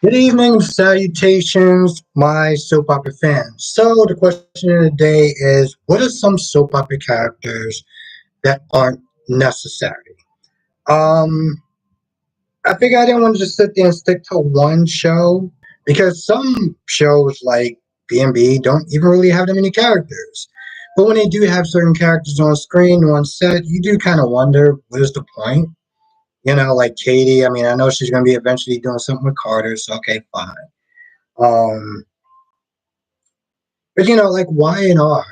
Good evening, salutations, my soap opera fans. So, the question of the day is what are some soap opera characters that aren't necessary? Um, I figured I didn't want to just sit there and stick to one show because some shows like B&B don't even really have that many characters. But when they do have certain characters on screen or on set, you do kind of wonder what is the point? Like Katie, I mean, I know she's going to be eventually doing something with Carter, so okay, fine. Um, but like Y and R,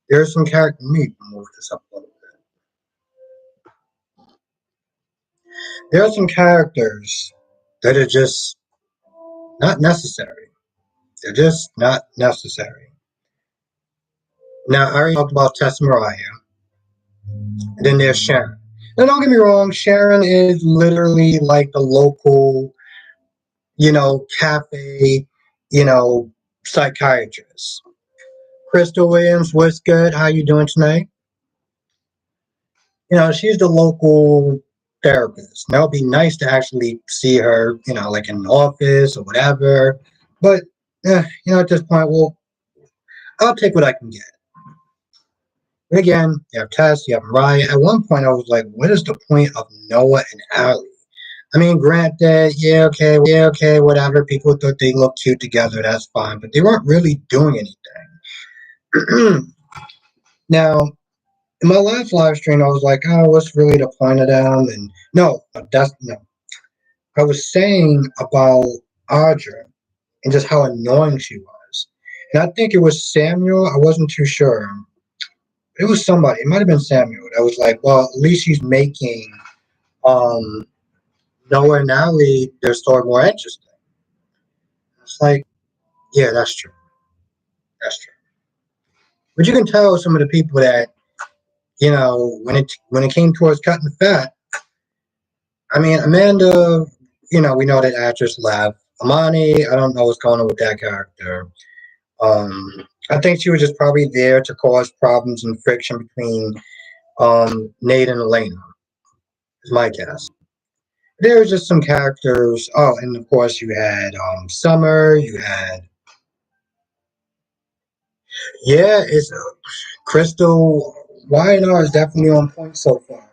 there's some character. Let me move this up a little bit. There are some characters that are just not necessary. They're just not necessary. Now, I already talked about Tess Mariah, and then there's Sharon. Now, don't get me wrong, Sharon is literally like the local, cafe, you know, psychiatrist. Crystal Williams, what's good? How you doing tonight? She's the local therapist. Now it'd be nice to actually see her, like in an office or whatever. But at this point, well, I'll take what I can get. But again, you have Tess, you have Mariah. At one point, I was like, what is the point of Noah and Allie? I mean, granted, yeah, okay, whatever. People thought they looked cute together. That's fine, but they weren't really doing anything. Now, in my last live stream, I was like, oh, what's really the point of them? And no, that's no. I was saying about Audra and just how annoying she was. And I think it was Samuel. I wasn't too sure. It was somebody. It might have been Samuel. That was like, well, at least she's making um, Noah and Allie their story more interesting. It's like, yeah, that's true. That's true. But you can tell some of the people that when it came towards cutting the fat. I mean, Amanda. We know that actress left. Amani, I don't know what's going on with that character. I think she was just probably there to cause problems and friction between Nate and Elena, is my guess. There was just some characters. Oh, and of course you had Summer. You had it's Crystal. Y&R is definitely on point so far.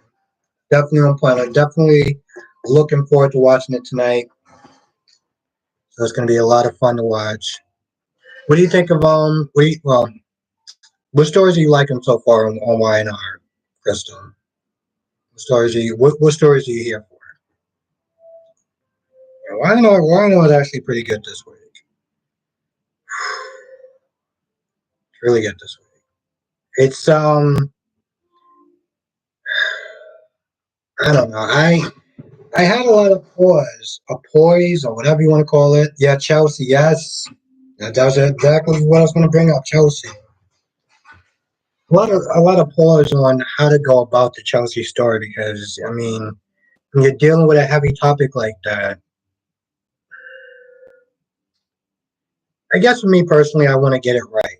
Definitely on point. I'm definitely looking forward to watching it tonight. So it's going to be a lot of fun to watch. What do you think of what stories are you liking so far on Y&R, Crystal? What stories are you here for? Y&R is actually pretty good this week. It's really good this week. It's I don't know. I had a lot of poise or whatever you want to call it. Yeah, Chelsea. Yes, that was exactly what I was going to bring up. Chelsea. A lot of pause on how to go about the Chelsea story because I mean when you're dealing with a heavy topic like that. I guess for me personally, I want to get it right,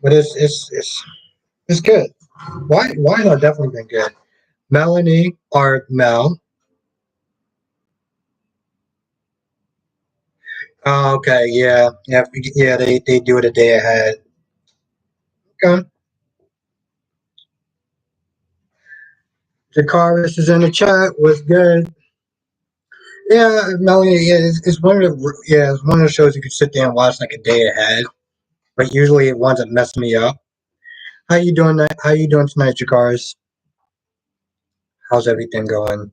but it's good. Why not? Definitely been good. Melanie or Mel. Oh, okay, yeah. They do it a day ahead. Okay. Jakaris is in the chat. What's good? Yeah, Melanie. Yeah, it's one of the shows you could sit there and watch like a day ahead. But usually it winds up messing me up. How you doing? How you doing tonight, Jakaris? How's everything going?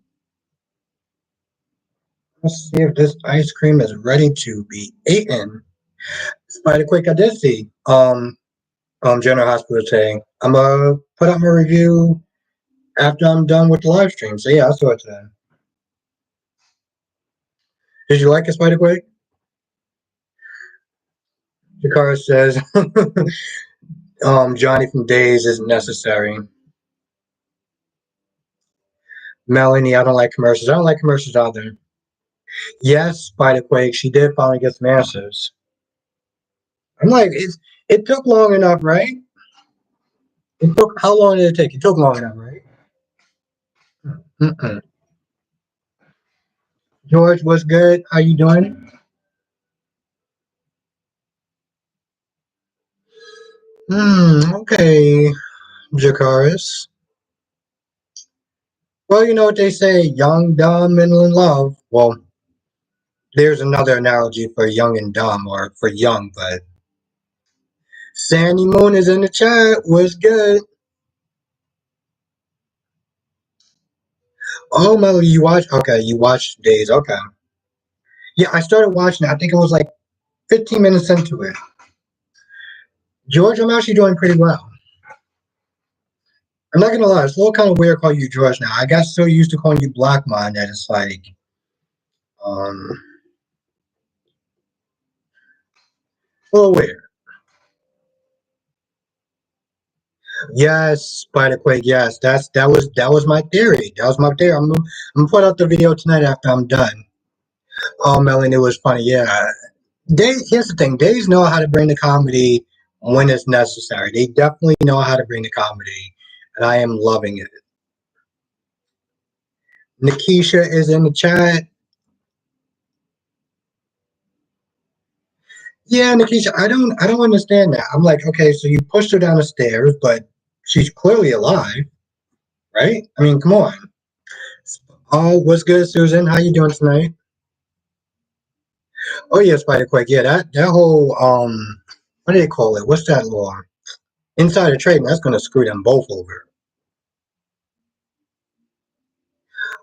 Let's see if this ice cream is ready to be eaten. Spider Quick, I did see. General Hospital saying I'm gonna put up my review after I'm done with the live stream. So yeah, I saw it today. Did you like it, Spider Quick? Jakara says, Johnny from Days isn't necessary. Melanie, I don't like commercials. I don't like commercials either. Yes, Spider Quake, she did finally get some answers. I'm like, it took long enough, right? It took how long did it take? It took long enough, right? Mm-mm. George, what's good? How you doing? Okay, Jakaris. Well, you know what they say, young, dumb, and in love. Well, there's another analogy for young and dumb, or for young, but Sandy Moon is in the chat. What's good? Oh, Melody, you watch? Okay, you watched Days. Okay. Yeah, I started watching it. I think it was like 15 minutes into it. George, I'm actually doing pretty well. I'm not gonna lie, it's a little kind of weird calling you George now. I got so used to calling you Blackmon that it's like, um, a little weird. Yes, Spider-Quake. Yes, that was my theory. That was my theory. I'm gonna put out the video tonight after I'm done. Oh, Melanie, it was funny. Yeah, here's the thing. Days know how to bring the comedy when it's necessary. They definitely know how to bring the comedy, and I am loving it. Nikisha is in the chat. Yeah, Nikisha, I don't understand that. I'm like, okay, so you pushed her down the stairs, but she's clearly alive, right? I mean, come on. Oh, what's good, Susan? How you doing tonight? Oh yeah, Spider-Quake. Yeah, that whole what do they call it? What's that law? Insider trading. That's gonna screw them both over.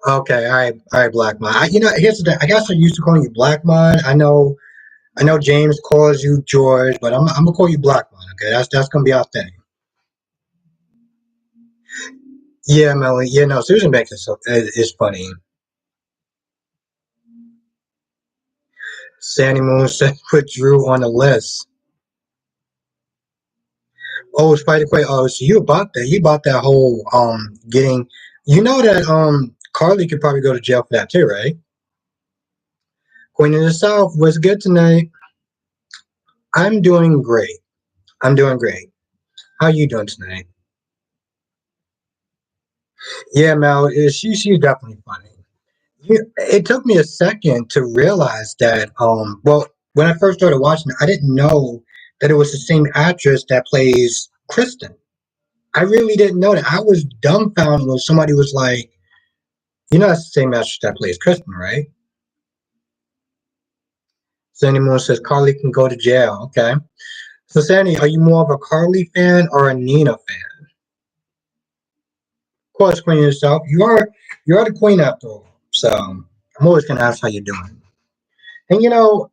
Okay, all right, Blackmon. Here's the thing. I got so used to calling you Blackmon. I know James calls you George, but I'm gonna call you Blackmon. Okay, that's gonna be our thing. Yeah, Melly. Yeah, no, Susan Banks is funny. Sandy Moon said put Drew on the list. Oh, Spider Quay. Oh, so you about that? You about that whole getting? You know that Carly could probably go to jail for that too, right? Queen of the South was good tonight. I'm doing great. I'm doing great. How you doing tonight? Yeah, Mel. She's definitely funny. It took me a second to realize that. Well, when I first started watching it, I didn't know that it was the same actress that plays Kristen. I really didn't know that. I was dumbfounded when somebody was like, "You know, that's the same actress that plays Kristen, right?" Sandy Moon says Carly can go to jail. Okay. So, Sandy, are you more of a Carly fan or a Nina fan? Of course, Queen yourself. You are the queen after all. So I'm always gonna ask how you're doing. And oh,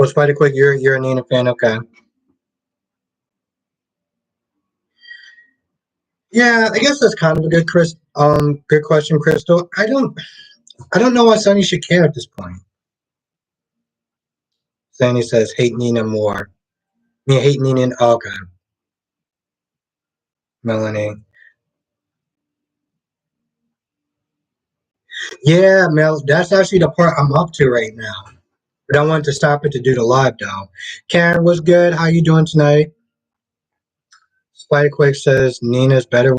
Spider Quick, you're a Nina fan, okay? Yeah, I guess that's kind of a good question, Crystal. I don't know why Sunny should care at this point. Sunny says hate Nina more. Me hate Nina. Okay, Melanie. Yeah, Mel. That's actually the part I'm up to right now. But I wanted to stop it to do the live though. Karen, what's good? How you doing tonight? Spiderquake says Nina's better.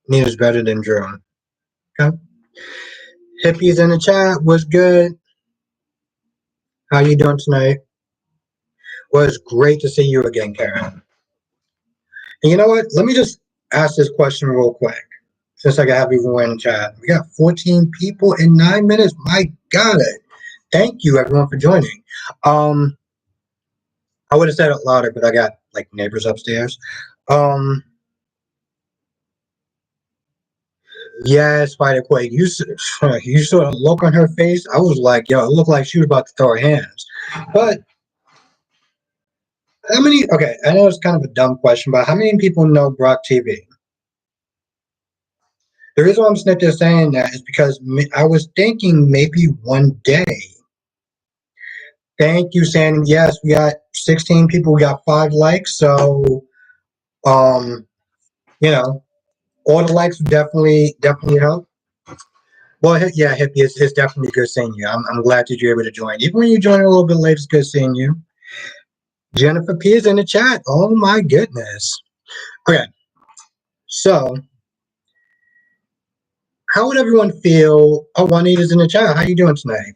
Nina's better than Drew. Okay. Hippies in the chat. What's good? How you doing tonight? Well, it's great to see you again, Karen. And you know what? Let me just ask this question real quick. Since I have everyone in the chat, we got 14 people in 9 minutes. My God, thank you everyone for joining. Um, I would have said it louder, but I got like neighbors upstairs. Um, yes, Spider Quake. You saw the look on her face. I was like, yo, it looked like she was about to throw her hands. But how many? Okay, I know it's kind of a dumb question, but how many people know Brock TV? The reason why I'm sitting there saying that is because I was thinking maybe one day. Thank you, Sandy. Yes, we got 16 people. We got 5 likes. So, um, you know, all the likes definitely help. Well, yeah, Hippie, it's definitely good seeing you. I'm glad that you're able to join. Even when you join a little bit late, it's good seeing you. Jennifer P is in the chat. Oh my goodness. Okay. So, how would everyone feel? Oh, Juanita's in the chat. How you doing tonight?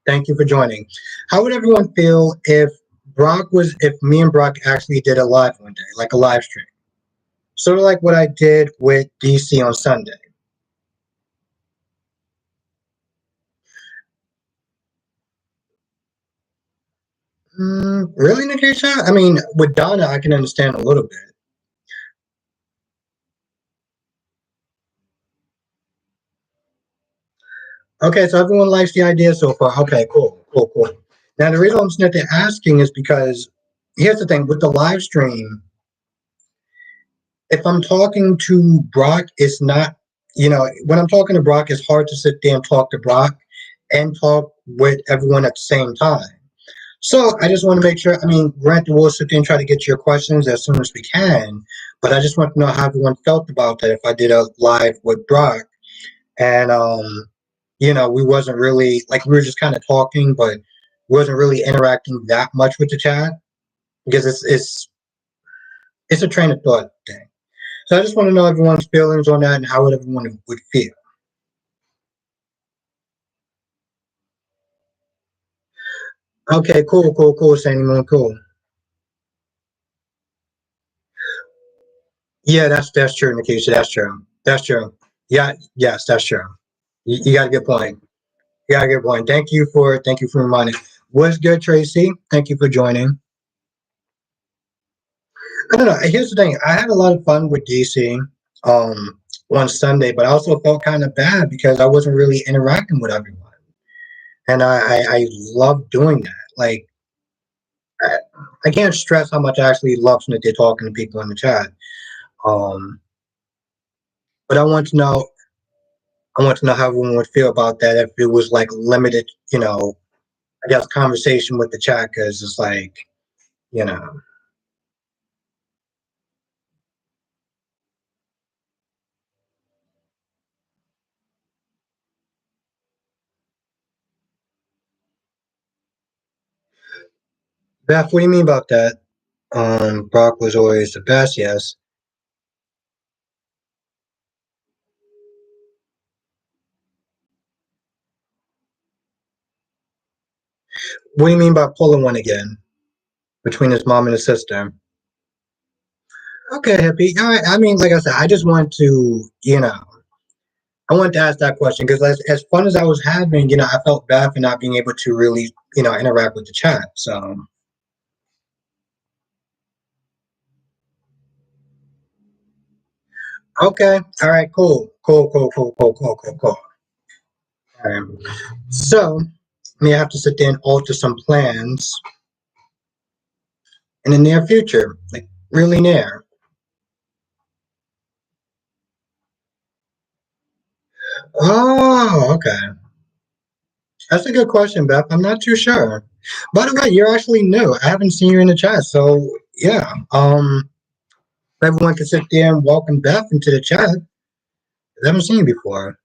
Thank you for joining. How would everyone feel if me and Brock actually did a live one day, like a live stream, sort of like what I did with DC on Sunday? Really, Nikisha? I mean, with Donna, I can understand a little bit. Okay, so everyone likes the idea so far. Okay, cool, cool, cool. Now, the reason I'm sitting there asking is because here's the thing with the live stream, if I'm talking to Brock, it's not, when I'm talking to Brock, it's hard to sit there and talk to Brock and talk with everyone at the same time. So I just want to make sure, I mean, granted, we'll sit there and try to get to your questions as soon as we can, but I just want to know how everyone felt about that if I did a live with Brock. And, we wasn't really, like, we were just kind of talking, but wasn't really interacting that much with the chat because it's a train of thought thing. So I just want to know everyone's feelings on that and how everyone would feel. Okay, cool, cool, cool, Sandy Moon, cool. Yeah, that's true, Nikisha. That's true. That's true. Yeah, yes, that's true. You got a good point. You got a good point. Thank you for reminding. What's good, Tracy? Thank you for joining. I don't know. Here's the thing. I had a lot of fun with DC um on Sunday, but I also felt kind of bad because I wasn't really interacting with everyone, and I love doing that. Like I, I can't stress how much I actually love when they're talking to people in the chat. Um, but I want to know how everyone would feel about that if it was like limited, I guess conversation with the chat because it's like, you know, Beth, what do you mean about that? Brock was always the best, yes. What do you mean by pulling one again between his mom and his sister? Okay, hippie. All right. I mean, like I said, I just want to, I wanted to ask that question because as fun as I was having, I felt bad for not being able to really, interact with the chat. So, okay. All right. Cool. Cool. Cool. Cool. Cool. Cool. Cool. Cool. All right. So, we have to sit there and alter some plans in the near future, like really near. Oh, okay. That's a good question, Beth. I'm not too sure. By the way, you're actually new. I haven't seen you in the chat, so yeah. Everyone can sit there and welcome Beth into the chat. I haven't seen you before.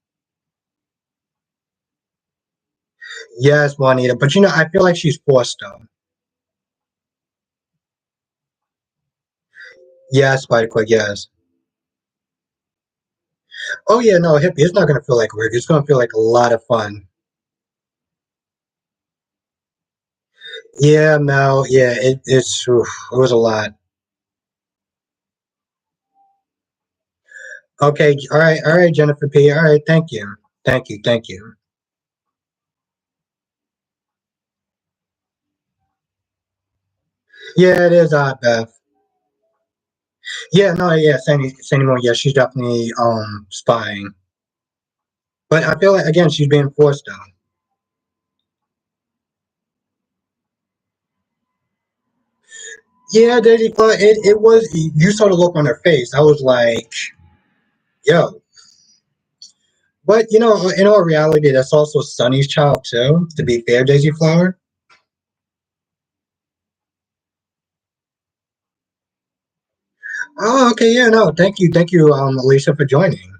Yes, Juanita, but I feel like she's forced though. Yes, Spider Quick, yes. Oh yeah, no, hippie. It's not gonna feel like work. It's gonna feel like a lot of fun. Yeah, no, yeah, it was a lot. Okay, all right, Jennifer P. All right, thank you. Yeah, it is odd, Beth. Yeah, no, yeah, Sandy Moore, yeah, she's definitely spying. But I feel like again she's being forced though. Yeah, Daisy Fly, it was you saw the look on her face. I was like, yo. But in all reality, that's also Sunny's child too, to be fair, Daisy Flower. Oh, okay, yeah, no, thank you, Alicia, for joining.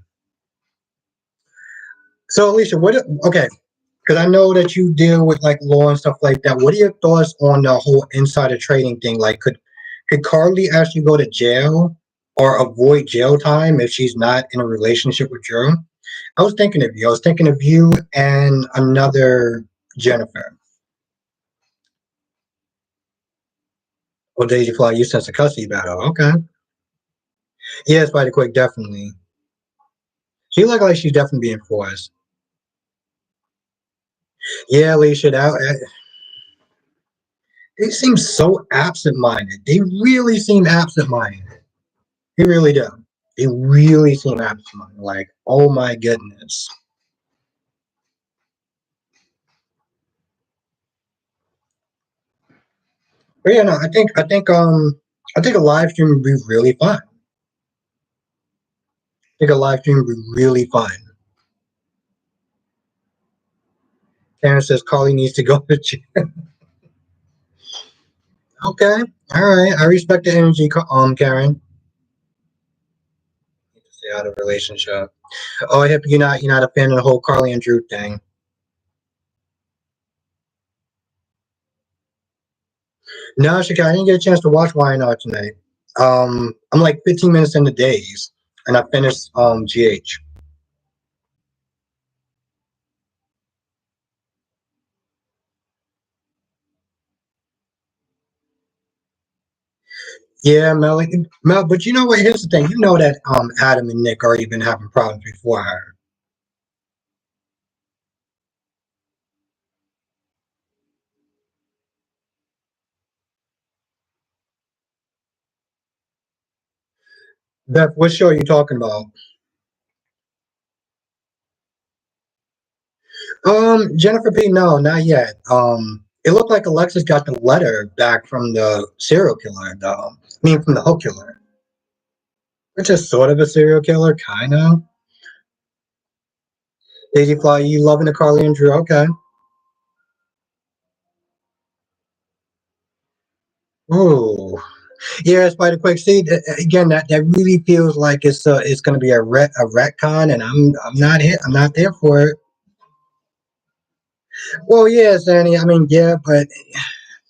So, Alicia, okay, because I know that you deal with like law and stuff like that. What are your thoughts on the whole insider trading thing? Like, could Carly actually go to jail or avoid jail time if she's not in a relationship with Drew. I was thinking of you. I was thinking of you and another Jennifer. Well, Daisy Fly, you sense a custody battle. Okay. Yeah, Spider Quick, definitely. She look like she's definitely being forced. Yeah, Alicia, they seem so absent-minded. They really seem absent-minded. They really do. They really seem absent-minded. Like, oh my goodness. But yeah, no, I think a live stream would be really fun. I think a live stream would be really fun. Karen says Carly needs to go to jail. Okay, all right. I respect the energy, Karen. Stay out of relationship. Oh, I hope you're not a fan of the whole Carly and Drew thing. No, Shaka, I didn't get a chance to watch YNR tonight. I'm like 15 minutes into days, and I finished GH. Yeah, Mel, Mel, but you know what? Here's the thing. You know that Adam and Nick already been having problems before her. Beth, what show are you talking about? Jennifer P. No, not yet. It looked like Alexis got the letter back from the serial killer, though. I mean, from the hook killer, which is sort of a serial killer, kind of. Daisy Fly, you loving the Carly and Drew? Okay. Ooh. Yeah, Spider Quick. See, again, that really feels like it's going to be a retcon, and I'm not here. I'm not there for it. Well, yeah, Sandy. I mean, yeah, but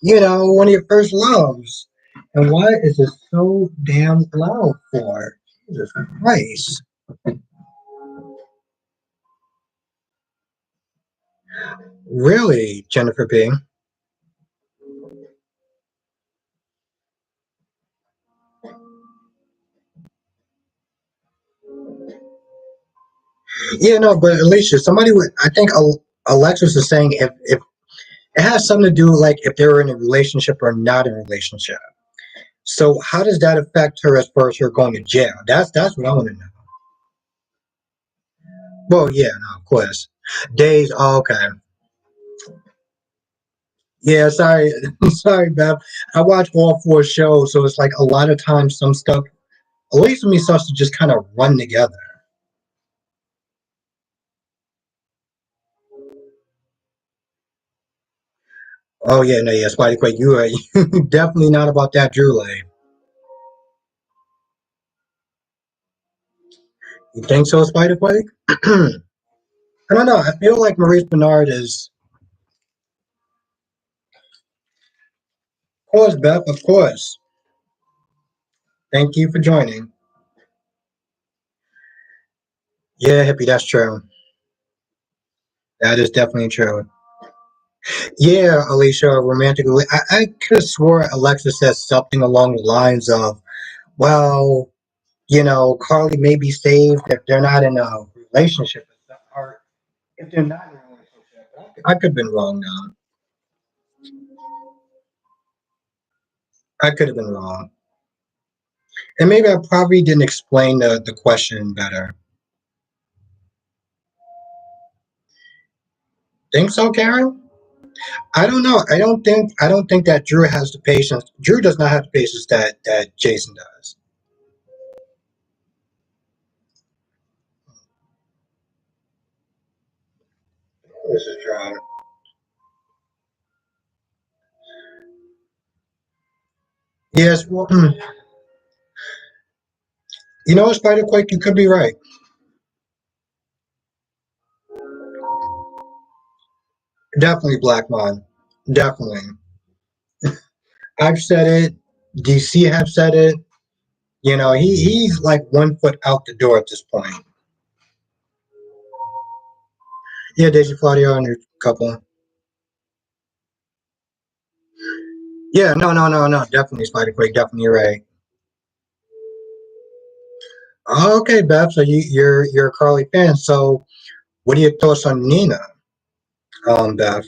one of your first loves, and why is it so damn loud for? Jesus Christ! Really, Jennifer P. Yeah, no, but Alicia, somebody would. I think Alexis is saying if it has something to do like if they're in a relationship or not in a relationship. So how does that affect her as far as her going to jail? That's what I want to know. Well, yeah, no, of course. Days. Oh, okay. Yeah, sorry, sorry, Bev. I watch all four shows, so it's like a lot of times some stuff, at least for me, starts to just kind of run together. Oh yeah, no, yeah, Spidey Quake, you are definitely not about that Drew lane. You think so, Spider Quake? I don't know. I feel like Maurice Bernard is, of course, Beth, of course. Thank you for joining. Yeah, hippie, that's true. That is definitely true. Yeah, Alicia, romantically, I could have swore Alexa said something along the lines of, well, Carly may be saved if they're not in a relationship, or if they're not in a relationship. I could have been wrong now. I could have been wrong. And maybe I probably didn't explain the question better. Think so, Karen? I don't know. I don't think that Drew has the patience. Drew does not have the patience that Jason does. This is John. Yes, well, Spider Quake, you could be right. Definitely Black Mon. Definitely. I've said it. DC have said it. He's like 1 foot out the door at this point. Yeah, Daisy Claudio and your couple. Yeah, no, no, no, no, definitely Spider Quake, definitely right. Okay, Beth, so you're a Carly fan. So what are your thoughts on Nina, Beth?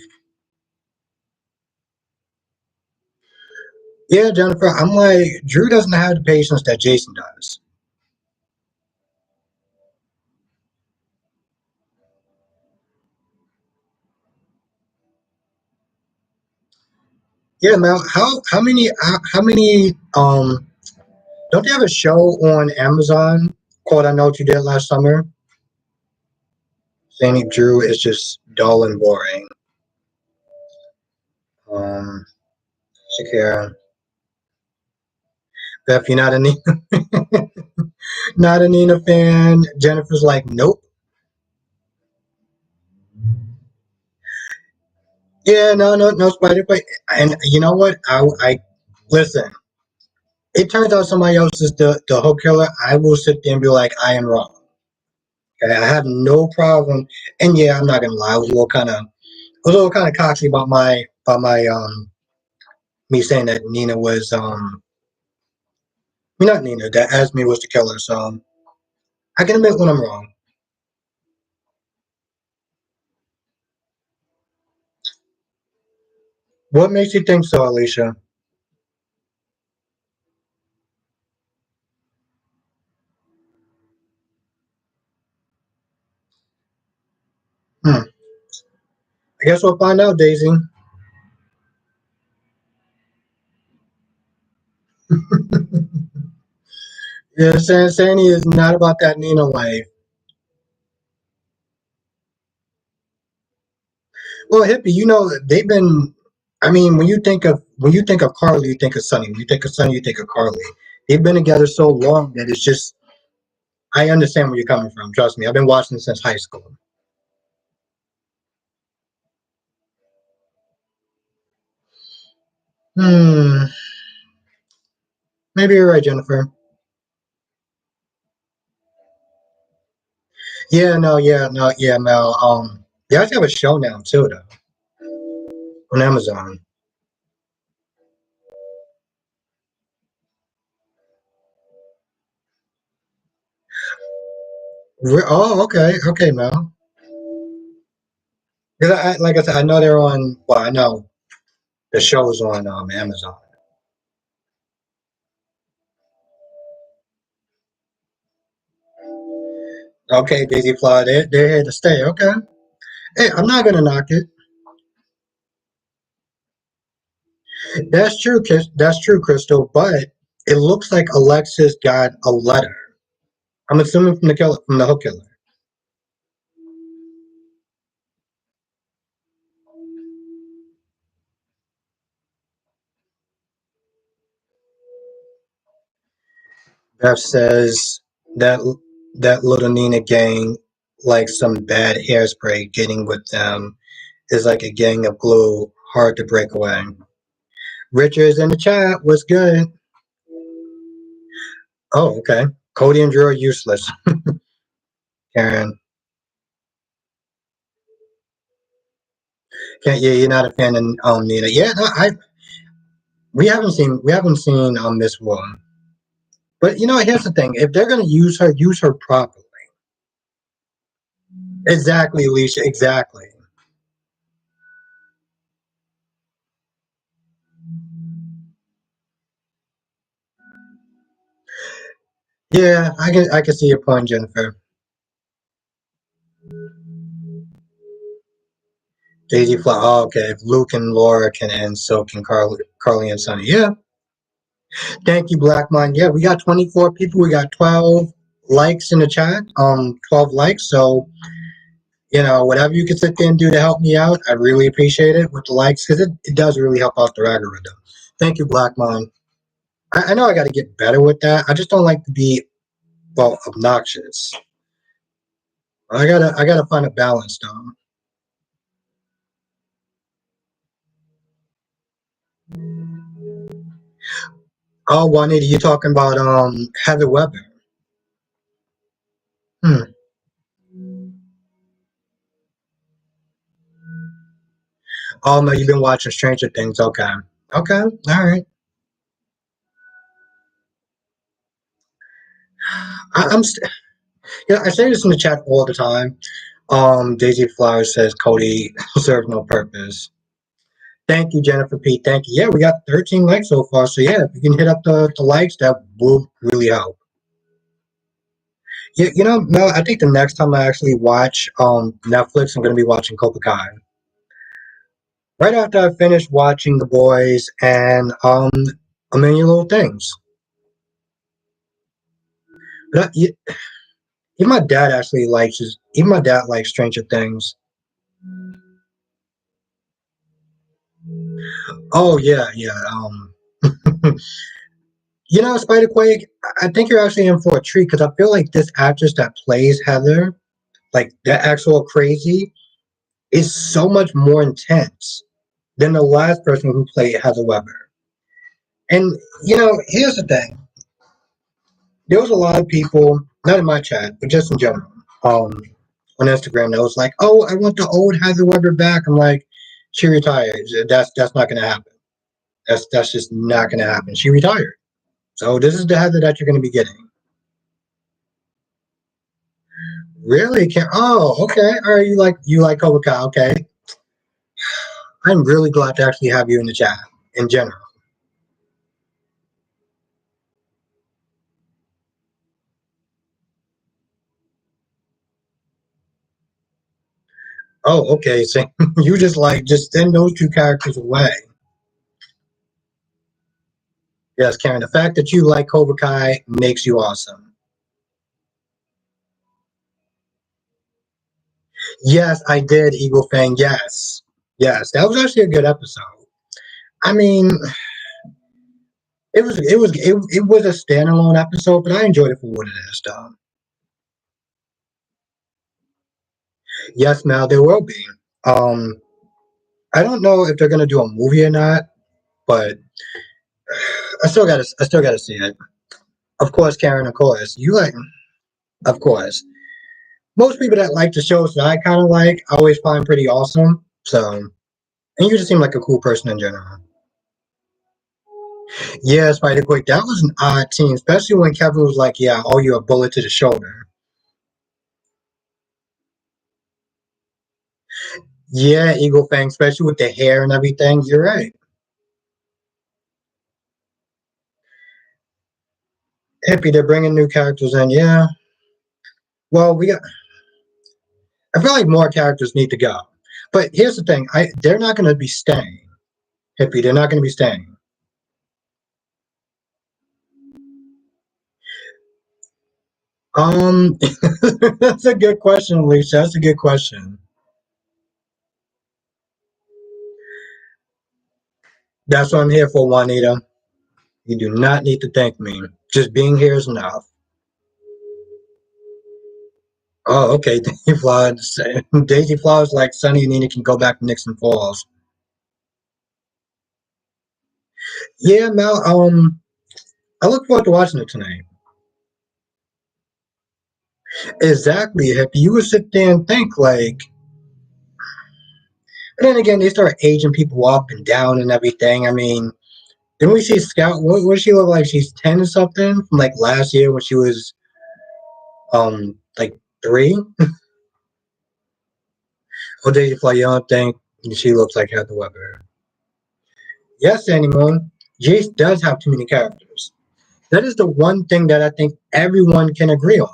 Yeah, Jennifer, I'm like Drew doesn't have the patience that Jason does. Yeah, Mel, how many don't they have a show on Amazon called I Know What You Did Last Summer? Sandy Drew is just dull and boring. Um, Shakira, Beth, you're not a Nina, not a Nina fan. Jennifer's like, nope. Yeah, no, no, no Spider Quake. And you know what? I listen. It turns out somebody else is the hook killer. I will sit there and be like, I am wrong. Okay, I have no problem. And yeah, I'm not gonna lie. I was a little kind of cocky about my me saying that Nina was not Nina, that Esme was the killer. So I can admit when I'm wrong. What makes you think so, Alicia? Hmm. I guess we'll find out, Daisy. Yeah, Sandy is not about that Nina life. Well, hippie, they've been. I mean, when you think of Carly, you think of Sunny. When you think of Sunny, you think of Carly. They've been together so long that it's just. I understand where you're coming from. Trust me, I've been watching since high school. Hmm. Maybe you're right, Jennifer. Yeah. No. Yeah. No. Yeah. Mel. They actually have a show now too, though, on Amazon. Oh, okay. Okay, Mel. Because like I said, I know they're on. Well, I know the show's on Amazon. Okay, Daisy Fly, they're here to stay. Okay. Hey, I'm not gonna knock it. That's true, That's true, Crystal. But it looks like Alexis got a letter. I'm assuming from the hook killer. That says that that little Nina gang, like some bad hairspray, getting with them is like a gang of glue, hard to break away. Richard's in the chat. What's good? Oh, okay. Cody and Drew are useless. Karen, yeah, you're not a fan of Nina. Yeah, no, I we haven't seen this one. But here's the thing: if they're gonna use her properly. Exactly, Alicia. Exactly. Yeah, I can see your point, Jennifer. Daisy Fly. Oh, okay. If Luke and Laura can end, so can Carly and Sunny. Yeah. Thank you, Black Mind. Yeah, we got 24 people. We got 12 likes in the chat. 12 likes. So whatever you can sit there and do to help me out, I really appreciate it with the likes because it does really help out the algorithm. Thank you, Black Mind. I know I got to get better with that. I just don't like to be obnoxious. I gotta find a balance, though. Oh, Juanita, you talking about Heather Webber? Hmm. Oh no, you've been watching Stranger Things. Okay. Okay. All right. I'm. Yeah, I say this in the chat all the time. Daisy Flowers says Cody served no purpose. Thank you, Jennifer P. Thank you. Yeah, we got 13 likes so far. So yeah, if you can hit up the likes, that will really help. Yeah, Mel, I think the next time I actually watch Netflix, I'm gonna be watching Cobra Kai. Right after I finish watching The Boys and A Million Little Things. But even my dad actually likes even my dad likes Stranger Things. Oh yeah, yeah. Spider Quake, I think you're actually in for a treat because I feel like this actress that plays Heather, like that actual crazy, is so much more intense than the last person who played Heather Weber. And here's the thing: there was a lot of people, not in my chat, but just in general, on Instagram that was like, "Oh, I want the old Heather Weber back." I'm like, she retired. That's not gonna happen. That's just not gonna happen. She retired. So this is the Heather that you're gonna be getting. Really? Can Oh, okay. All right, you like Cobra Kai, okay. I'm really glad to actually have you in the chat in general. Oh, okay. So you just send those two characters away. Yes, Karen. The fact that you like Cobra Kai makes you awesome. Yes, I did, Eagle Fang. Yes. Yes. That was actually a good episode. I mean, it was a standalone episode, but I enjoyed it for what it is, though. Yes, Mel, there will be. Um, I don't know if they're gonna do a movie or not, but I still gotta see it. Of course, Karen. Of course, you like. Of course, most people that like the shows that I kind of like, I always find pretty awesome. So, and you just seem like a cool person in general. Yeah, Spider Quick, that was an odd team, especially when Kevin was like, "Yeah, oh, you're a bullet to the shoulder." Yeah, Eagle Fang, especially with the hair and everything. You're right. Hippie, they're bringing new characters in. Yeah. Well, I feel like more characters need to go. But here's the thing: they're not going to be staying. Hippie, they're not going to be staying. Um, that's a good question, Alicia. That's a good question. That's what I'm here for, Juanita. You do not need to thank me. Just being here is enough. Oh, okay. Daisy Flowers. Daisy Flowers like Sunny and Nina can go back to Nixon Falls. Yeah, Mel. I look forward to watching it tonight. Exactly. If you would sit there and think like, but then again, they start aging people up and down and everything. I mean, didn't we see Scout? What does she look like? She's 10 or something from like last year when she was like 3. Or Daisy Fly Young think she looks like Heather Weber. Yes, Sandy Moon. Jace does have too many characters. That is the one thing that I think everyone can agree on.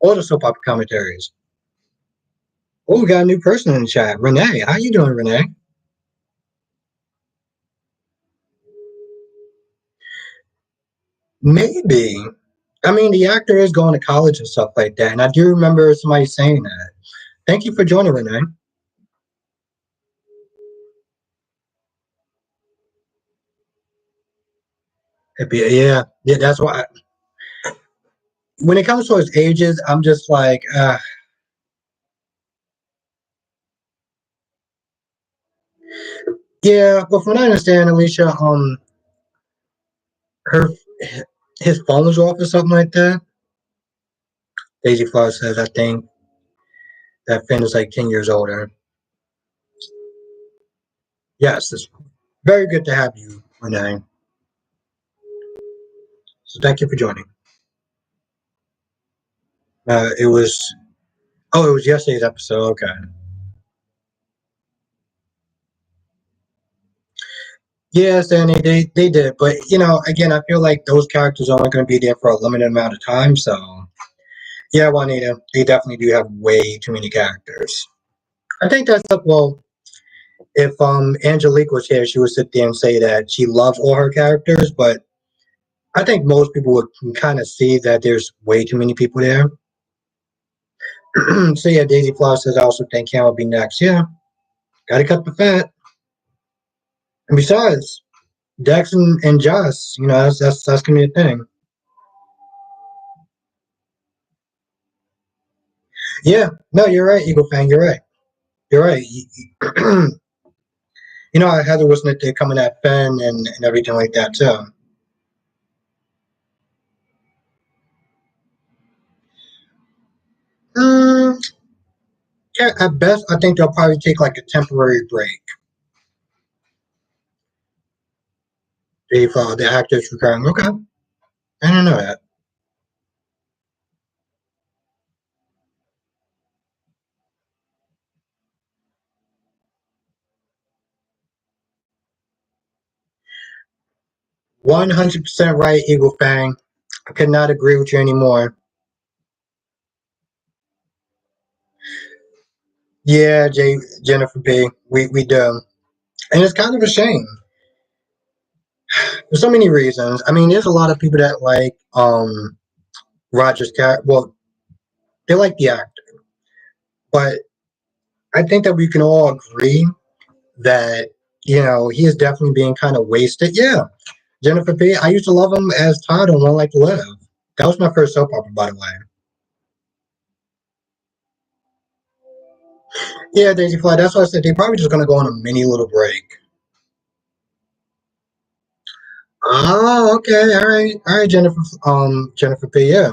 All the soap opera commentaries. Oh, we got a new person in the chat. Renee. How you doing, Renee? Maybe. I mean, the actor is going to college and stuff like that. And I do remember somebody saying that. Thank you for joining, Renee. Yeah, yeah, that's why. When it comes to his ages, I'm just like, yeah. But from what I understand, Alicia, her his phone was off or something like that. Daisy Flower says, I think that Finn is like 10 years older. Yes, it's very good to have you, Renee. So thank you for joining. It was, oh, it was yesterday's episode. Okay. Yes, and they did. But, again, I feel like those characters are only going to be there for a limited amount of time. So, yeah, Juanita, they definitely do have way too many characters. I think that's up, well, if Angelique was here, she would sit there and say that she loves all her characters, but I think most people would kind of see that there's way too many people there. So yeah, Daisy Flower says I also think Cam will be next. Yeah, gotta cut the fat. And besides, Dex and Joss, that's gonna be a thing. Yeah, no, you're right, Eagle Fang, you're right. You're right. I had to listen to coming at Ben and everything like that too. Mm, yeah, at best, I think they'll probably take like a temporary break. If the actors recurring. Okay, I don't know that. 100% right, Eagle Fang. I could not agree with you anymore. Yeah, Jennifer P. We do, and it's kind of a shame. There's so many reasons. I mean, there's a lot of people that like Roger's character. Well, they like the actor, but I think that we can all agree that he is definitely being kind of wasted. Yeah, Jennifer P. I used to love him as Todd on One Life to Live. That was my first soap opera, by the way. Yeah, Daisy Fly. That's why I said they're probably just gonna go on a mini little break. Oh, okay, all right, Jennifer. Jennifer P. Yeah.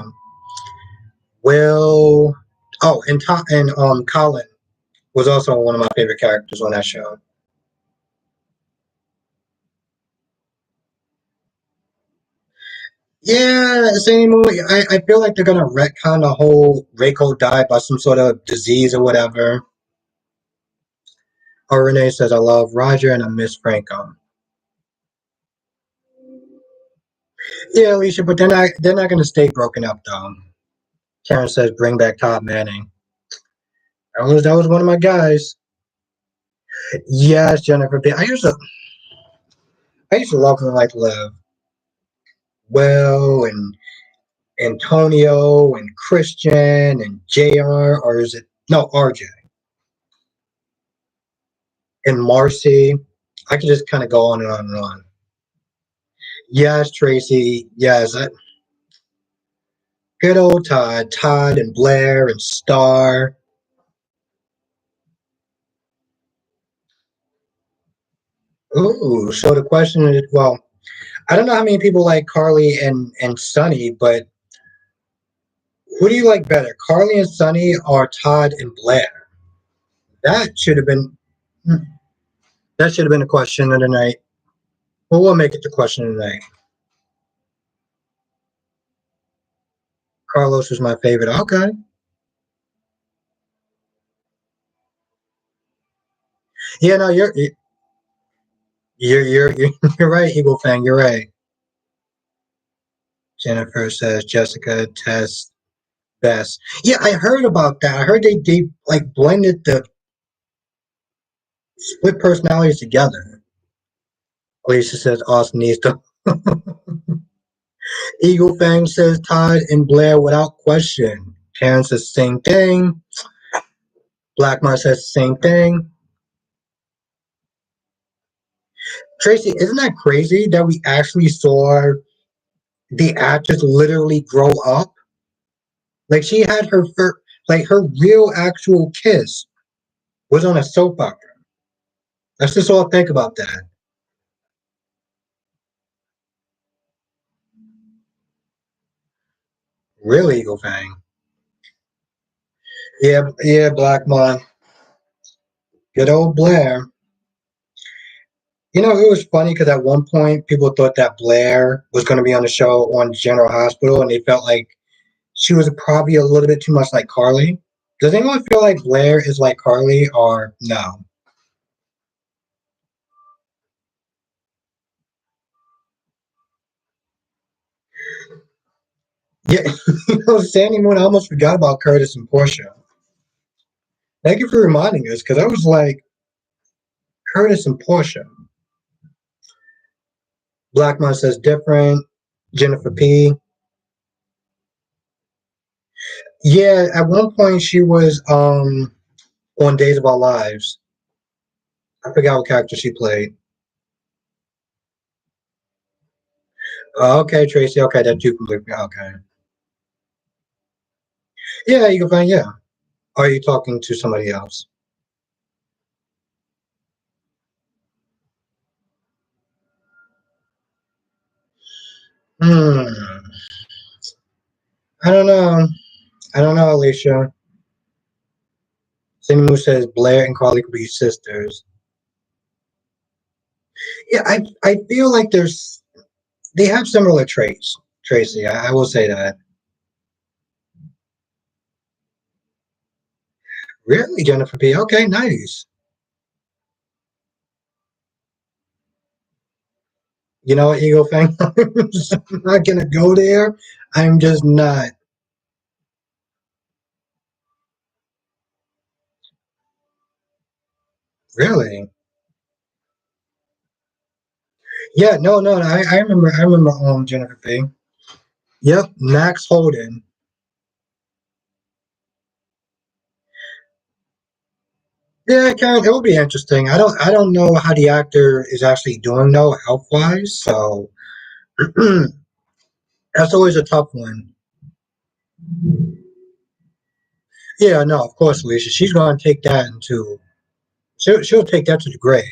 Well, oh, and Colin was also one of my favorite characters on that show. Yeah, same movie. I feel like they're gonna retcon the whole Reiko died by some sort of disease or whatever. Oh, Renee says I love Roger and I miss Franco. Yeah, Alicia, but they're not gonna stay broken up though. Karen says bring back Todd Manning. That was one of my guys. Yes, Jennifer. I used to love her like love. Well, and Antonio and Christian and JR, or is it no RJ and Marcy? I could just kind of go on and on and on. Yes, Tracy. Yes, good old Todd and Blair and Star. Ooh, so the question is, well, I don't know how many people like Carly and Sunny, but who do you like better, Carly and Sunny or Todd and Blair? That should have been that should have been a question of the night. Well, we'll make it the question of the night. Carlos was my favorite. Okay. Yeah, no, you're right, Eagle Fang. You're right. Jennifer says Jessica Test best. Yeah, I heard about that. I heard they like blended the split personalities together. Alicia says Austin needs to. Eagle Fang says Todd and Blair without question. Karen says the same thing. Blackmar says the same thing. Tracy, isn't that crazy that we actually saw the actress literally grow up? Like she had her first, like her real actual kiss was on a soap opera. Let's just all think about that. Really, Eagle Fang. Yeah, yeah, Black Mon. Good old Blair. You know, it was funny because at one point people thought that Blair was going to be on the show on General Hospital, and they felt like she was probably a little bit too much like Carly. Does anyone feel like Blair is like Carly, or no? Yeah, Sandy Moon. I almost forgot about Curtis and Portia. Thank you for reminding us, because I was like Curtis and Portia. Blackmon says different. Jennifer P. Yeah, at one point she was on Days of Our Lives. I forgot what character she played. Okay, Tracy. Okay, that you completely. Okay. Yeah, you can find. Yeah. Are you talking to somebody else? Hmm. I don't know. I don't know, Alicia. Cindy says Blair and Carly could be sisters. Yeah, I feel like they have similar traits, Tracy. I will say that. Really, Jennifer P. Okay, nice. You know what, Eagle Fang? I'm not gonna go there. I'm just not. Really? Yeah, no, no, no. I remember Jennifer P. Yep, Max Holden. Yeah, it will be interesting. I don't know how the actor is actually doing though, health wise. So that's always a tough one. Yeah, no, of course, Alicia. She's going to take that into. She'll take that to the grave.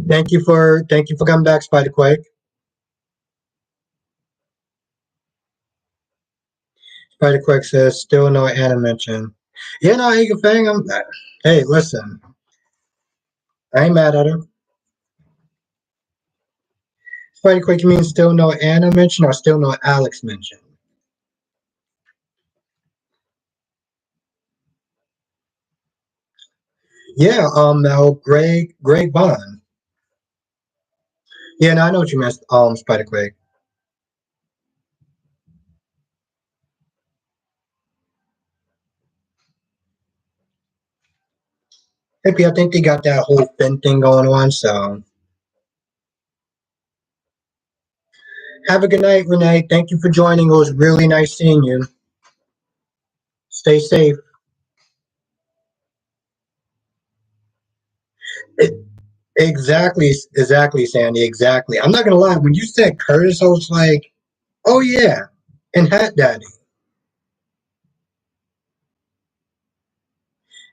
Thank you for coming back, Spider Quake. Spider Quake says still no Anna mention. Yeah, no, Eagle Fang. Hey, listen, I ain't mad at her. Spider Quake, you mean still no Anna mention or still no Alex mention? Yeah, no, Greg Bond. Yeah, no, I know what you meant, Spider Quake. Maybe I think they got that whole Finn thing going on. So have a good night, Renee. Thank you for joining. It was really nice seeing you. Stay safe. It, exactly, Sandy. Exactly. I'm not gonna lie. When you said Curtis, I was like, oh yeah, and Hat Daddy.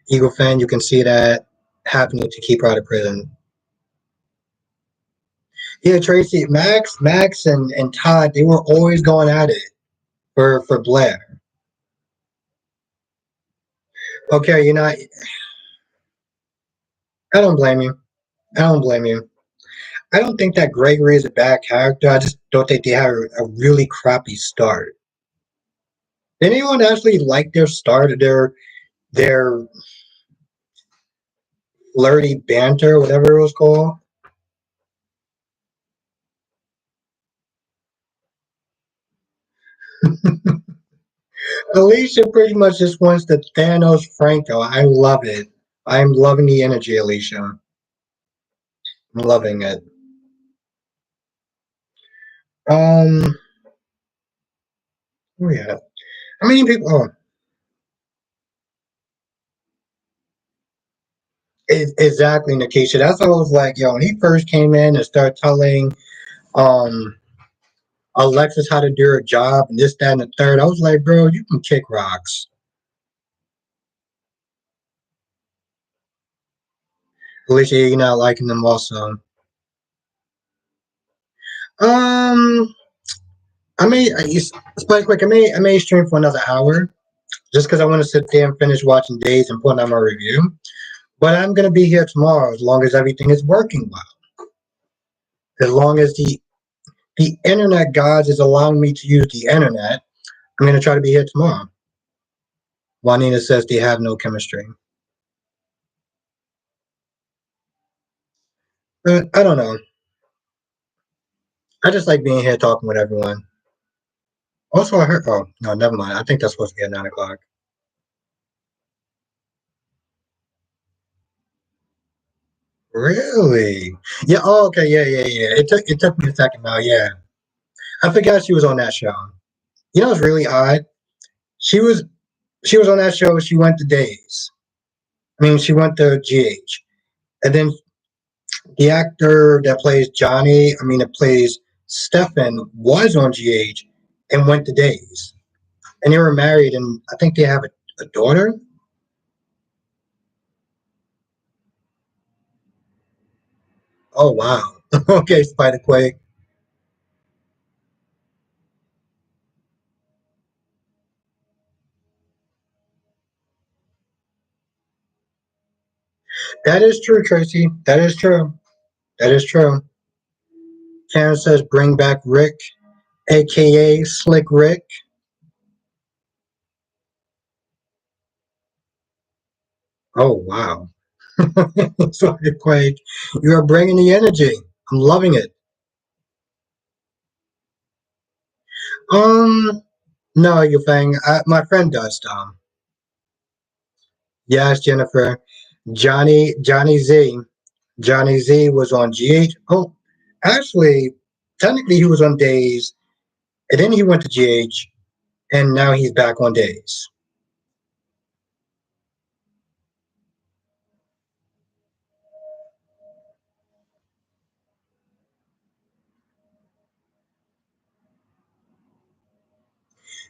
Eagle fan, you can see that happening to keep her out of prison. Yeah, Tracy, Max, and Todd, they were always going at it for Blair. Okay, you know, I don't blame you. I don't blame you. I don't think that Gregory is a bad character. I just don't think they have a really crappy start. Did anyone actually like their start, their flirty banter, whatever it was called? Alicia pretty much just wants the Thanos Franco. I love it. I'm loving the energy, Alicia. I'm loving it. Um, oh yeah. How many people? Oh, exactly, Nikisha. That's what I was like. Yo, when he first came in and started telling um Alexis how to do her job and this, that, and the third, I was like, bro, you can kick rocks. Alicia, you're not liking them also. Um, Spike quick. I may stream for another hour just because I want to sit there and finish watching Days and putting out my review. But I'm gonna be here tomorrow as long as everything is working well. As long as the internet gods is allowing me to use the internet, I'm gonna try to be here tomorrow. Juanita says they have no chemistry. But I don't know. I just like being here talking with everyone. Also, I heard. Oh no, never mind. I think that's supposed to be at 9 o'clock. Really? Yeah. Oh, okay. Yeah, yeah, yeah. It took me a second now. Yeah, I forgot she was on that show. You know, it's really odd. She was she was on that show. She went to Days. I mean, she went to GH, and then the actor that plays Johnny, I mean, that plays Stefan, was on GH and went to Days, and they were married, and I think they have a daughter. Oh wow. Okay, Spider Quake. That is true, Tracy. That is true. That is true. Karen says, "Bring back Rick, aka Slick Rick." Oh wow. Spider Quake, you are bringing the energy. I'm loving it. Um, no, you thing. My friend does, Tom. Yes, Jennifer. Johnny Z. Johnny Z was on GH. Oh, actually, technically he was on Days, and then he went to GH, and now he's back on Days.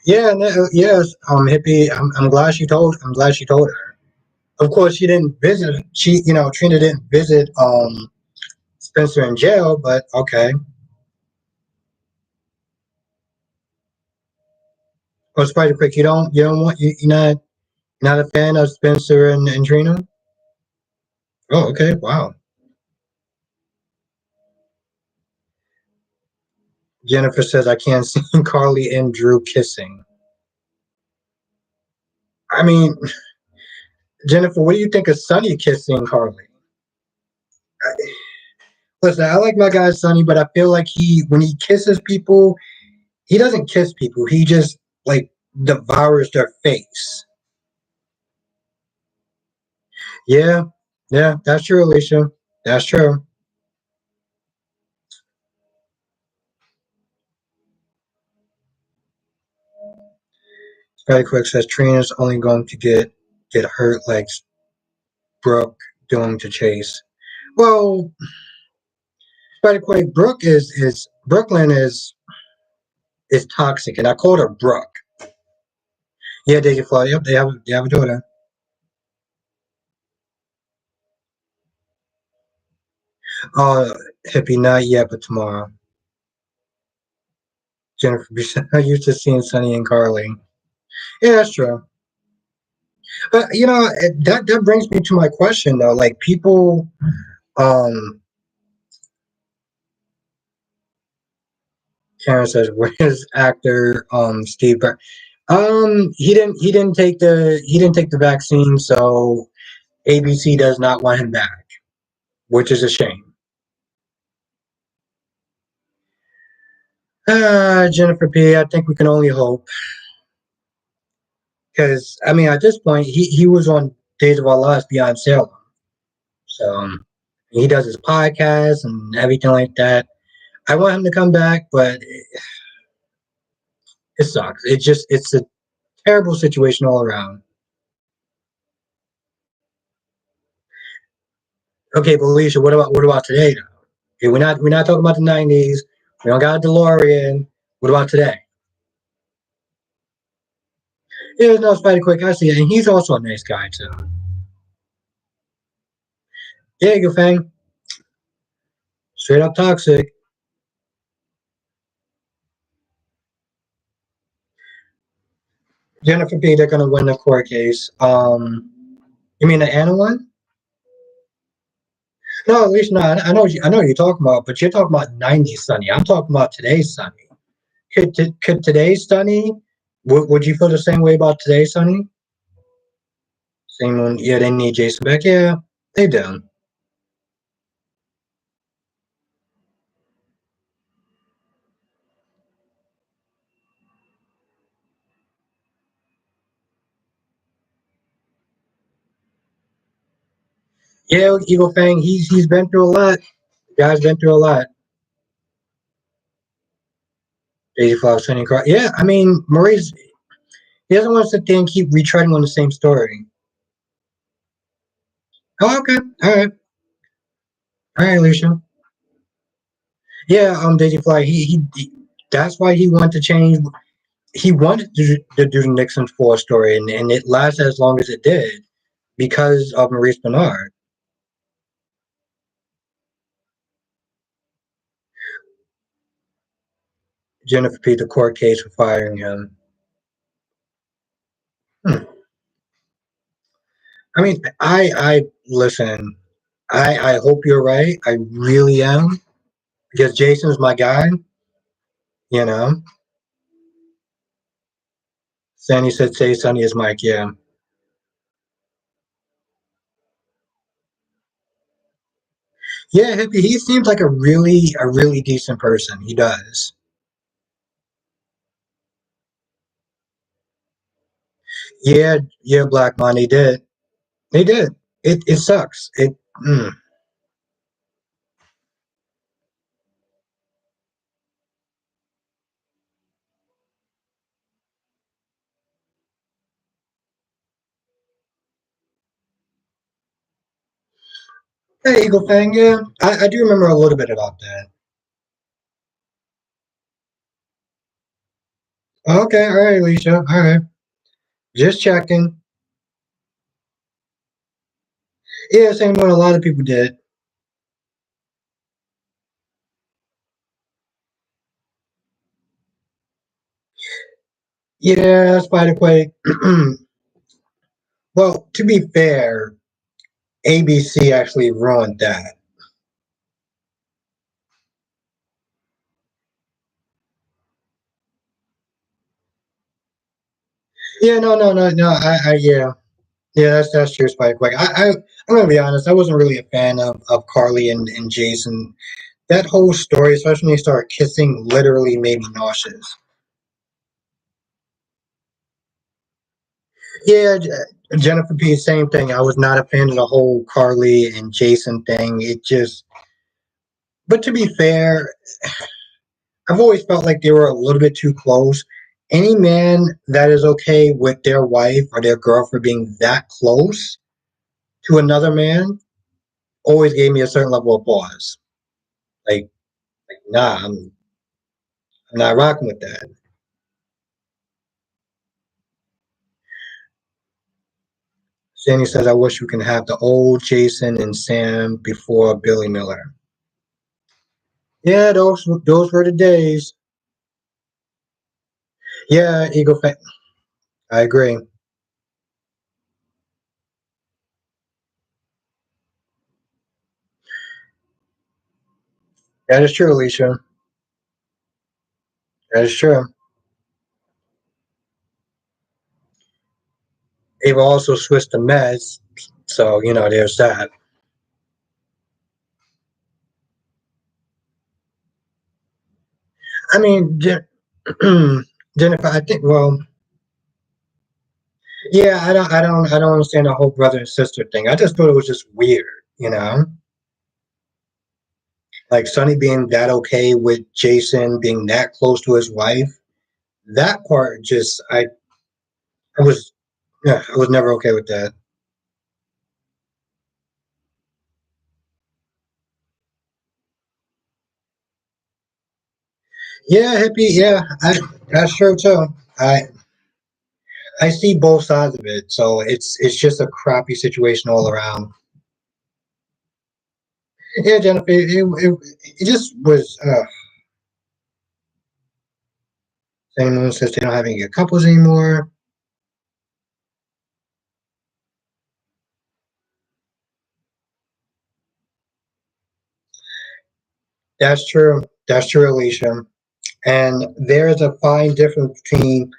Yeah, no, yes, hippie. I'm glad she told. I'm glad she told her. Of course, she didn't visit. Trina didn't visit Spencer in jail, but okay. Oh, Spider Quick, you don't want you're not a fan of Spencer and Trina? Oh, okay, wow. Jennifer says I can't see Carly and Drew kissing. I mean, Jennifer, what do you think of Sonny kissing Carly? Listen, I like my guy Sonny, but I feel like when he kisses people, he doesn't kiss people. He just like devours their face. Yeah, yeah, that's true, Alicia. That's true. Very quick says Trina's only going to get hurt like Brooke doing to Chase. Well, very quick, Brooke is Brooklyn is toxic, and I called her Brooke. Yeah, Daisy Fly. Yep, they have a daughter. Uh, Hippie, not yet, but tomorrow. Jennifer, I used to seeing Sunny and Carly. Yeah, that's true. But that brings me to my question though. Like people, um, Karen says, "Where's actor Steve Burke?" He didn't take the vaccine, so ABC does not want him back, which is a shame. Jennifer P. I think we can only hope because I mean at this point he was on Days of Our Lives Beyond Salem, so he does his podcast and everything like that. I want him to come back, but it sucks. It's a terrible situation all around. Okay, but Alicia, what about today though? Okay, we're not talking about the '90s. We don't got a DeLorean. What about today? Yeah, no, Spider Quick. I see it, and he's also a nice guy too. Yeah, you fang. Straight up toxic. Jennifer P. They're gonna win the court case. You mean the Anna one? No, at least not. I know what you're talking about, but you're talking about '90s Sunny. I'm talking about today's Sunny. Could today's Sunny? Would you feel the same way about today's Sunny? Same one. Yeah, they need Jason back. Yeah, they do. Yeah, Eagle Fang. He's been through a lot. The guy's been through a lot. Daisy Flower, Sunny Cross. Yeah, I mean, Maurice. He doesn't want to sit there and keep retreading on the same story. Oh, okay. All right, Alicia. Yeah, Daisy Fly. That's why he wanted to change. He wanted to do the Nixon 4 story, and it lasted as long as it did because of Maurice Bernard. Jennifer P. the court case for firing him. Hmm. I mean, I listen. I hope you're right. I really am because Jason's my guy. You know, Sandy said, "Say Sonny is Mike." Yeah, yeah. He seems like a really decent person. He does. Yeah, yeah. Black Man, they did. They did. It sucks. Mm. Hey, Eagle Fang. Yeah, I do remember a little bit about that. Okay, all right, Alicia. All right, just checking. Yeah, same what a lot of people did. Yeah, Spider Quake. Well, to be fair, ABC actually ruined that. Yeah, no. Yeah, yeah. That's true, Spider Quake. I'm gonna be honest. I wasn't really a fan of Carly and Jason. That whole story, especially when they started kissing, literally made me nauseous. Yeah, Jennifer P. Same thing. I was not a fan of the whole Carly and Jason thing. It just, but to be fair, I've always felt like they were a little bit too close. Any man that is okay with their wife or their girlfriend being that close to another man always gave me a certain level of pause. Like, nah, I'm not rocking with that. Sandy says, I wish we can have the old Jason and Sam before Billy Miller. Yeah, those were the days. Yeah, Eagle. I agree. That is true, Alicia. That is true. They've also switched the Mets, so there's that. I mean, Jennifer, I think. Well, yeah, I don't understand the whole brother and sister thing. I just thought it was just weird, you know, like Sonny being that okay with Jason being that close to his wife. That part just, I was, yeah, I was never okay with that. Yeah, hippie. Yeah, that's true too. I I see both sides of it, so it's just a crappy situation all around. Yeah, Jennifer, it just was. Anyone says they don't have any good couples anymore. That's true. That's true, Alicia. And there is a fine difference between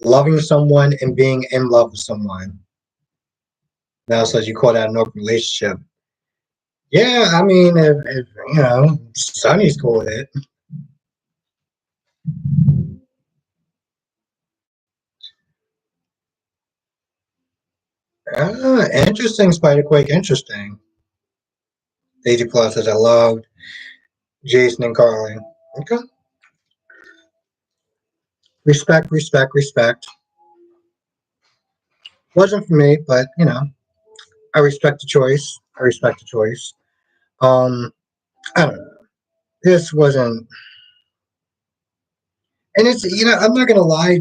loving someone and being in love with someone. Now, so as you call that an open relationship. Yeah, I mean, if Sonny's cool with it. Interesting, Spider-Quake, interesting. AG Plus says I loved Jason and Carly. Okay. Respect, respect, respect. Wasn't for me, but I respect the choice. I respect the choice. Um, I don't know. This wasn't, and it's I'm not gonna lie.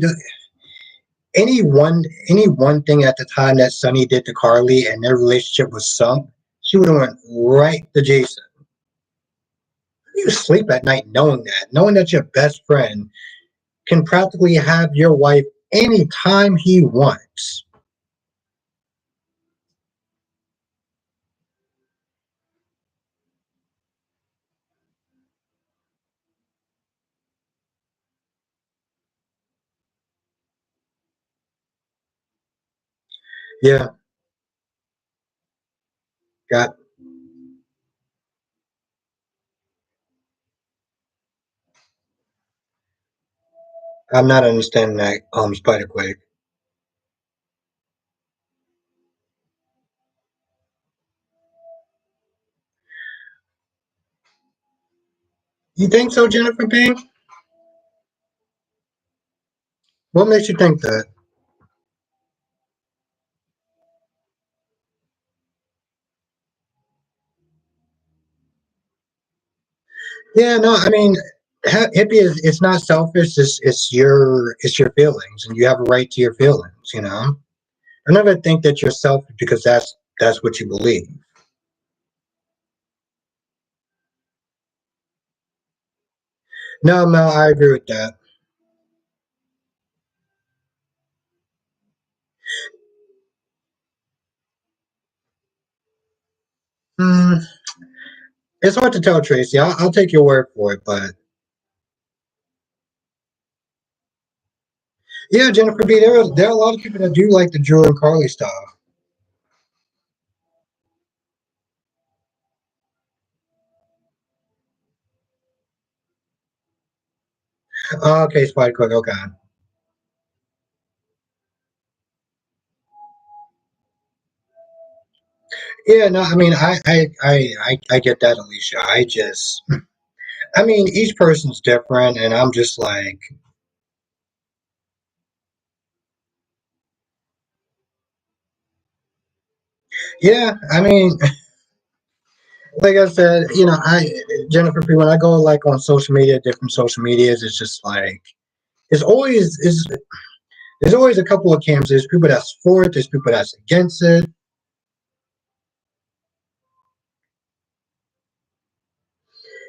Any one thing at the time that Sunny did to Carly and their relationship was sunk, she would have went right to Jason. You sleep at night knowing that your best friend can practically have your wife anytime he wants. Yeah, got. I'm not understanding that. Spider Quake. You think so, Jennifer Pink? What makes you think that? Yeah, no, I mean, hippie is it's not selfish. It's your feelings, and you have a right to your feelings. I never think that you're selfish because that's what you believe. No, no, I agree with that. Mm, it's hard to tell, Tracy. I'll take your word for it, but yeah, Jennifer B. There are a lot of people that do like the Drew and Carly style. Okay, Spider Cook. Okay. Yeah, no, I mean, I get that, Alicia. I mean, each person's different, and I'm just like, yeah, I mean, like I said, Jennifer, when I go like on social media, different social medias, it's just like it's always is. There's always a couple of camps. There's people that's for it. There's people that's against it.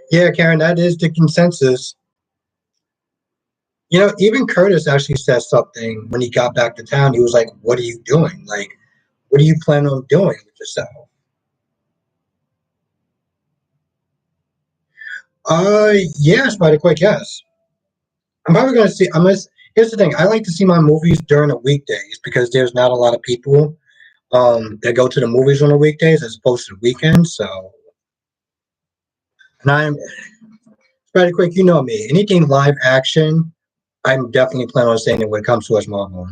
Yeah, Karen, that is the consensus. Even Curtis actually said something when he got back to town. He was like, "What are you doing? Like, what do you plan on doing with yourself?" Yes, by the quick, yes. I'm probably gonna see. Here's the thing. I like to see my movies during the weekdays because there's not a lot of people that go to the movies on the weekdays as opposed to the weekends. So, and I'm pretty quick. You know me. Anything live action, I'm definitely planning on saying it when it comes to us Marvel.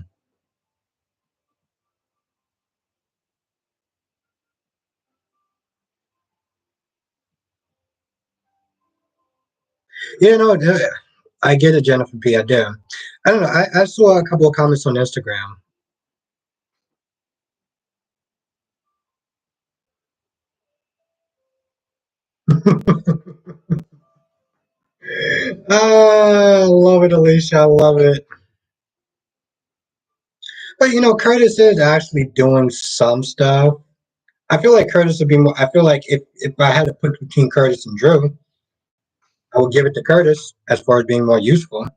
Yeah, no, I get it, Jennifer P. I do. I don't know. I saw a couple of comments on Instagram. I love it, Alicia. I love it. But Curtis is actually doing some stuff. I feel like Curtis would be more. I feel like if I had to put between Curtis and Drew, I would give it to Curtis as far as being more useful.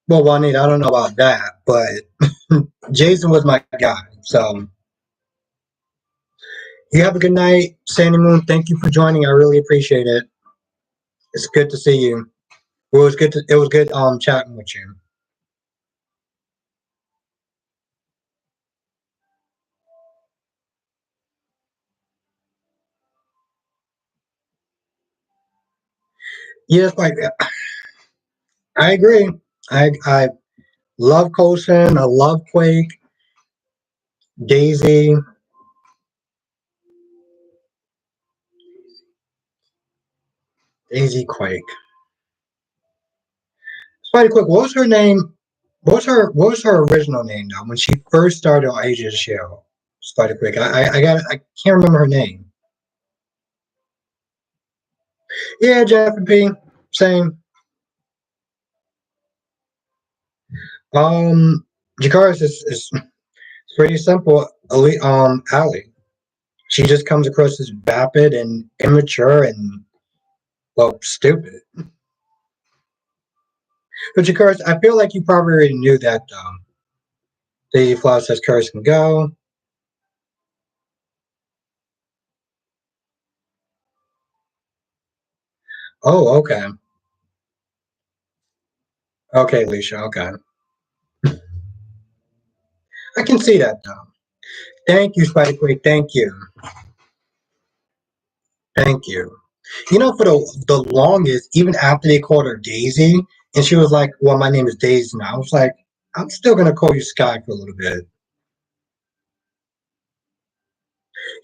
Well, Juanita, I don't know about that, but Jason was my guy. So you have a good night, Sandy Moon. Thank you for joining. I really appreciate it. It's good to see you. It was good chatting with you. Yes, like I agree. I love Coulson. I love Quake, Daisy, Daisy Quake. Spider Quick, what was her name? What was her original name now when she first started on Agents of Shield? Spider Quick. I can't remember her name. Yeah, Jeffrey P. Same. Um Jakaris is pretty simple. Allie. She just comes across as vapid and immature and well stupid. But Jakaris, I feel like you probably already knew that Daisy Flower says Curse can go. Oh, okay. Okay, Alicia, okay. I can see that though. Thank you, Spider Quake. Thank you. Thank you. You know, for the longest, even after they called her Daisy, and she was like, "Well, my name is Daisy now." I was like, "I'm still gonna call you Sky for a little bit."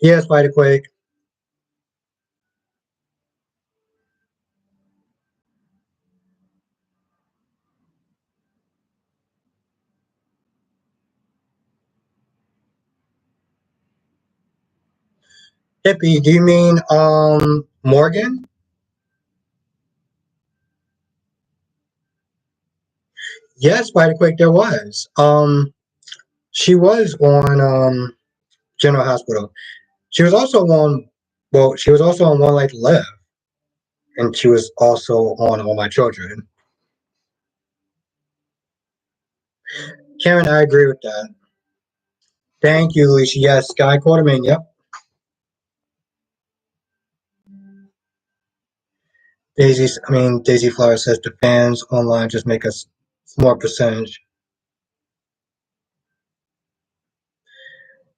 Yeah, Spider Quake. Hippie, do you mean Morgan? Yes, Spider Quake. There was. She was on General Hospital. She was also on. Well, she was also on One Life to Live, and she was also on All My Children. Karen, I agree with that. Thank you, Alicia. Yes, Sky Quartermain. Yep. Daisy Flower says the fans online just make us more percentage.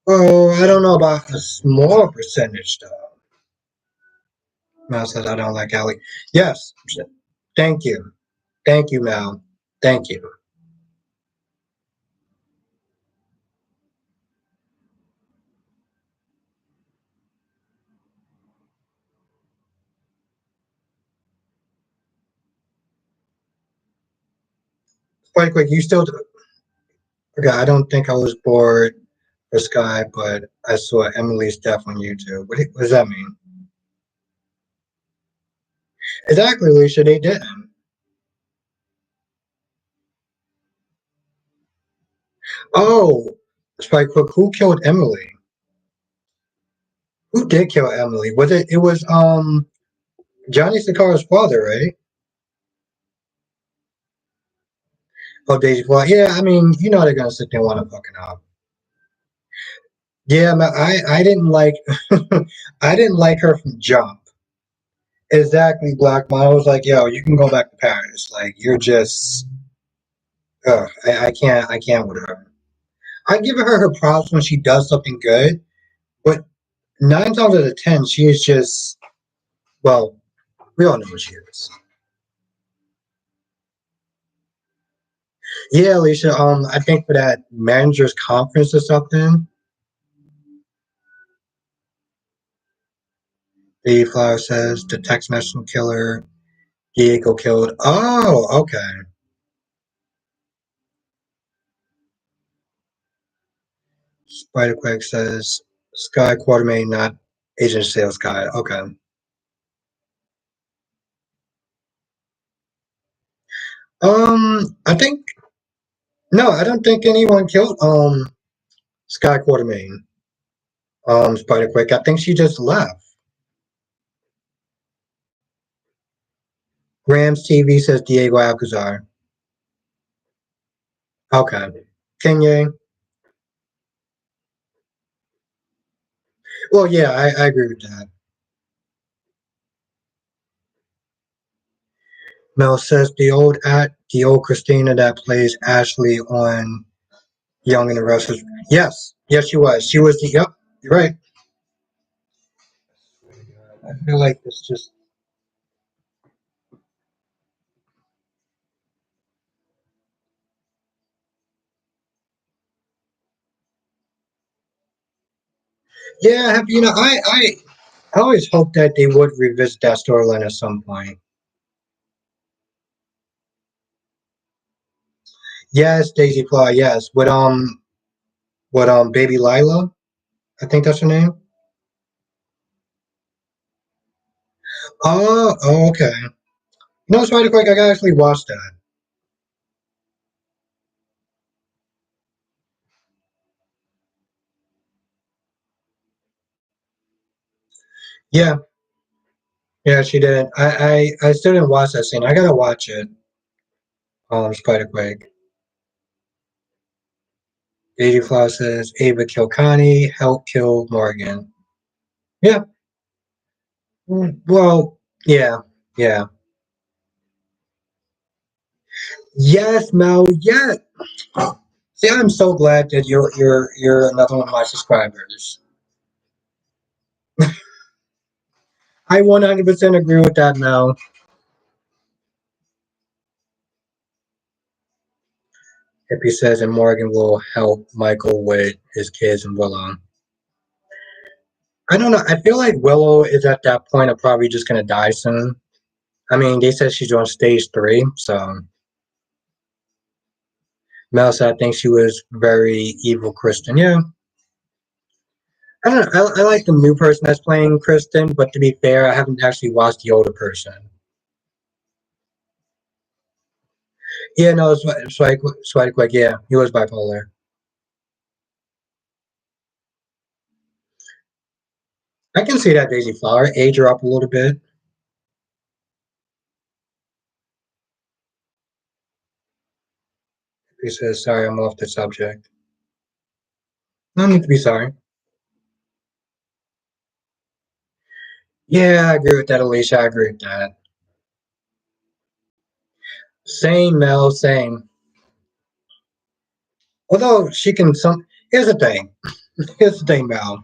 Oh, I don't know about a small percentage though. Mal says I don't like Allie. Yes. Thank you. Thank you, Mal. Thank you. Quite quick, you still okay, I don't think I was bored for Sky, but I saw Emily's death on YouTube. What does that mean? Exactly, Alicia, they didn't. Oh, Spike Cook, who killed Emily? Who did kill Emily? It was Johnny Sakara's father, right? Oh, Daisy Fly. Yeah, I mean, you know they're gonna sit there and want to fucking up. Yeah, man, I didn't like I didn't like her from jump. Exactly, Black Mom. I was like, yo, you can go back to Paris. Like you're just I can't with her. I give her props when she does something good, but 9 times out of 10, she is just well, we all know what she is. Yeah, Alicia. I think for that managers conference or something, the flower says the text message killer Diego killed. Oh, okay. Spider Quake says Sky Quartermain, not Agent Sales Sky. Okay. I think no, I don't think anyone killed Sky Quartermain. Spider Quake. I think she just left. Rams TV says Diego Alcazar. Okay. Kenya. Well, yeah, I agree with that. Mel says the old Christina that plays Ashley on Young and the Restless. Yes, yes, she was. She was the. Yep, you're right. I feel like it's just. Yeah, I always hoped that they would revisit that storyline at some point. Yes, Daisy Fly. Yes, with baby Lila. I think that's her name. Oh, okay. No, it's really quick. I gotta actually watch that. Yeah, yeah, she did. I still didn't watch that scene. I gotta watch it. Spider Quake. Daisy Fly says Ava killed Connie, help kill Morgan. Yeah. Well, yeah, yeah. Yes, Mel. Yeah. See, I'm so glad that you're another one of my subscribers. I 100% agree with that, Mel. Hippie says, and Morgan will help Michael with his kids and Willow. I don't know. I feel like Willow is at that point of probably just gonna die soon. I mean, they said she's on stage 3, so Mel said I think she was very evil Kristen. Yeah. I don't know. I like the new person that's playing Kristen, but to be fair, I haven't actually watched the older person. Yeah, no, Swag Quick, yeah, he was bipolar. I can see that Daisy Flower age her up a little bit. He says, sorry, I'm off the subject. No need to be sorry. Yeah, I agree with that, Alicia. I agree with that. Same, Mel, same. Although she can some here's the thing. Here's the thing, Mel.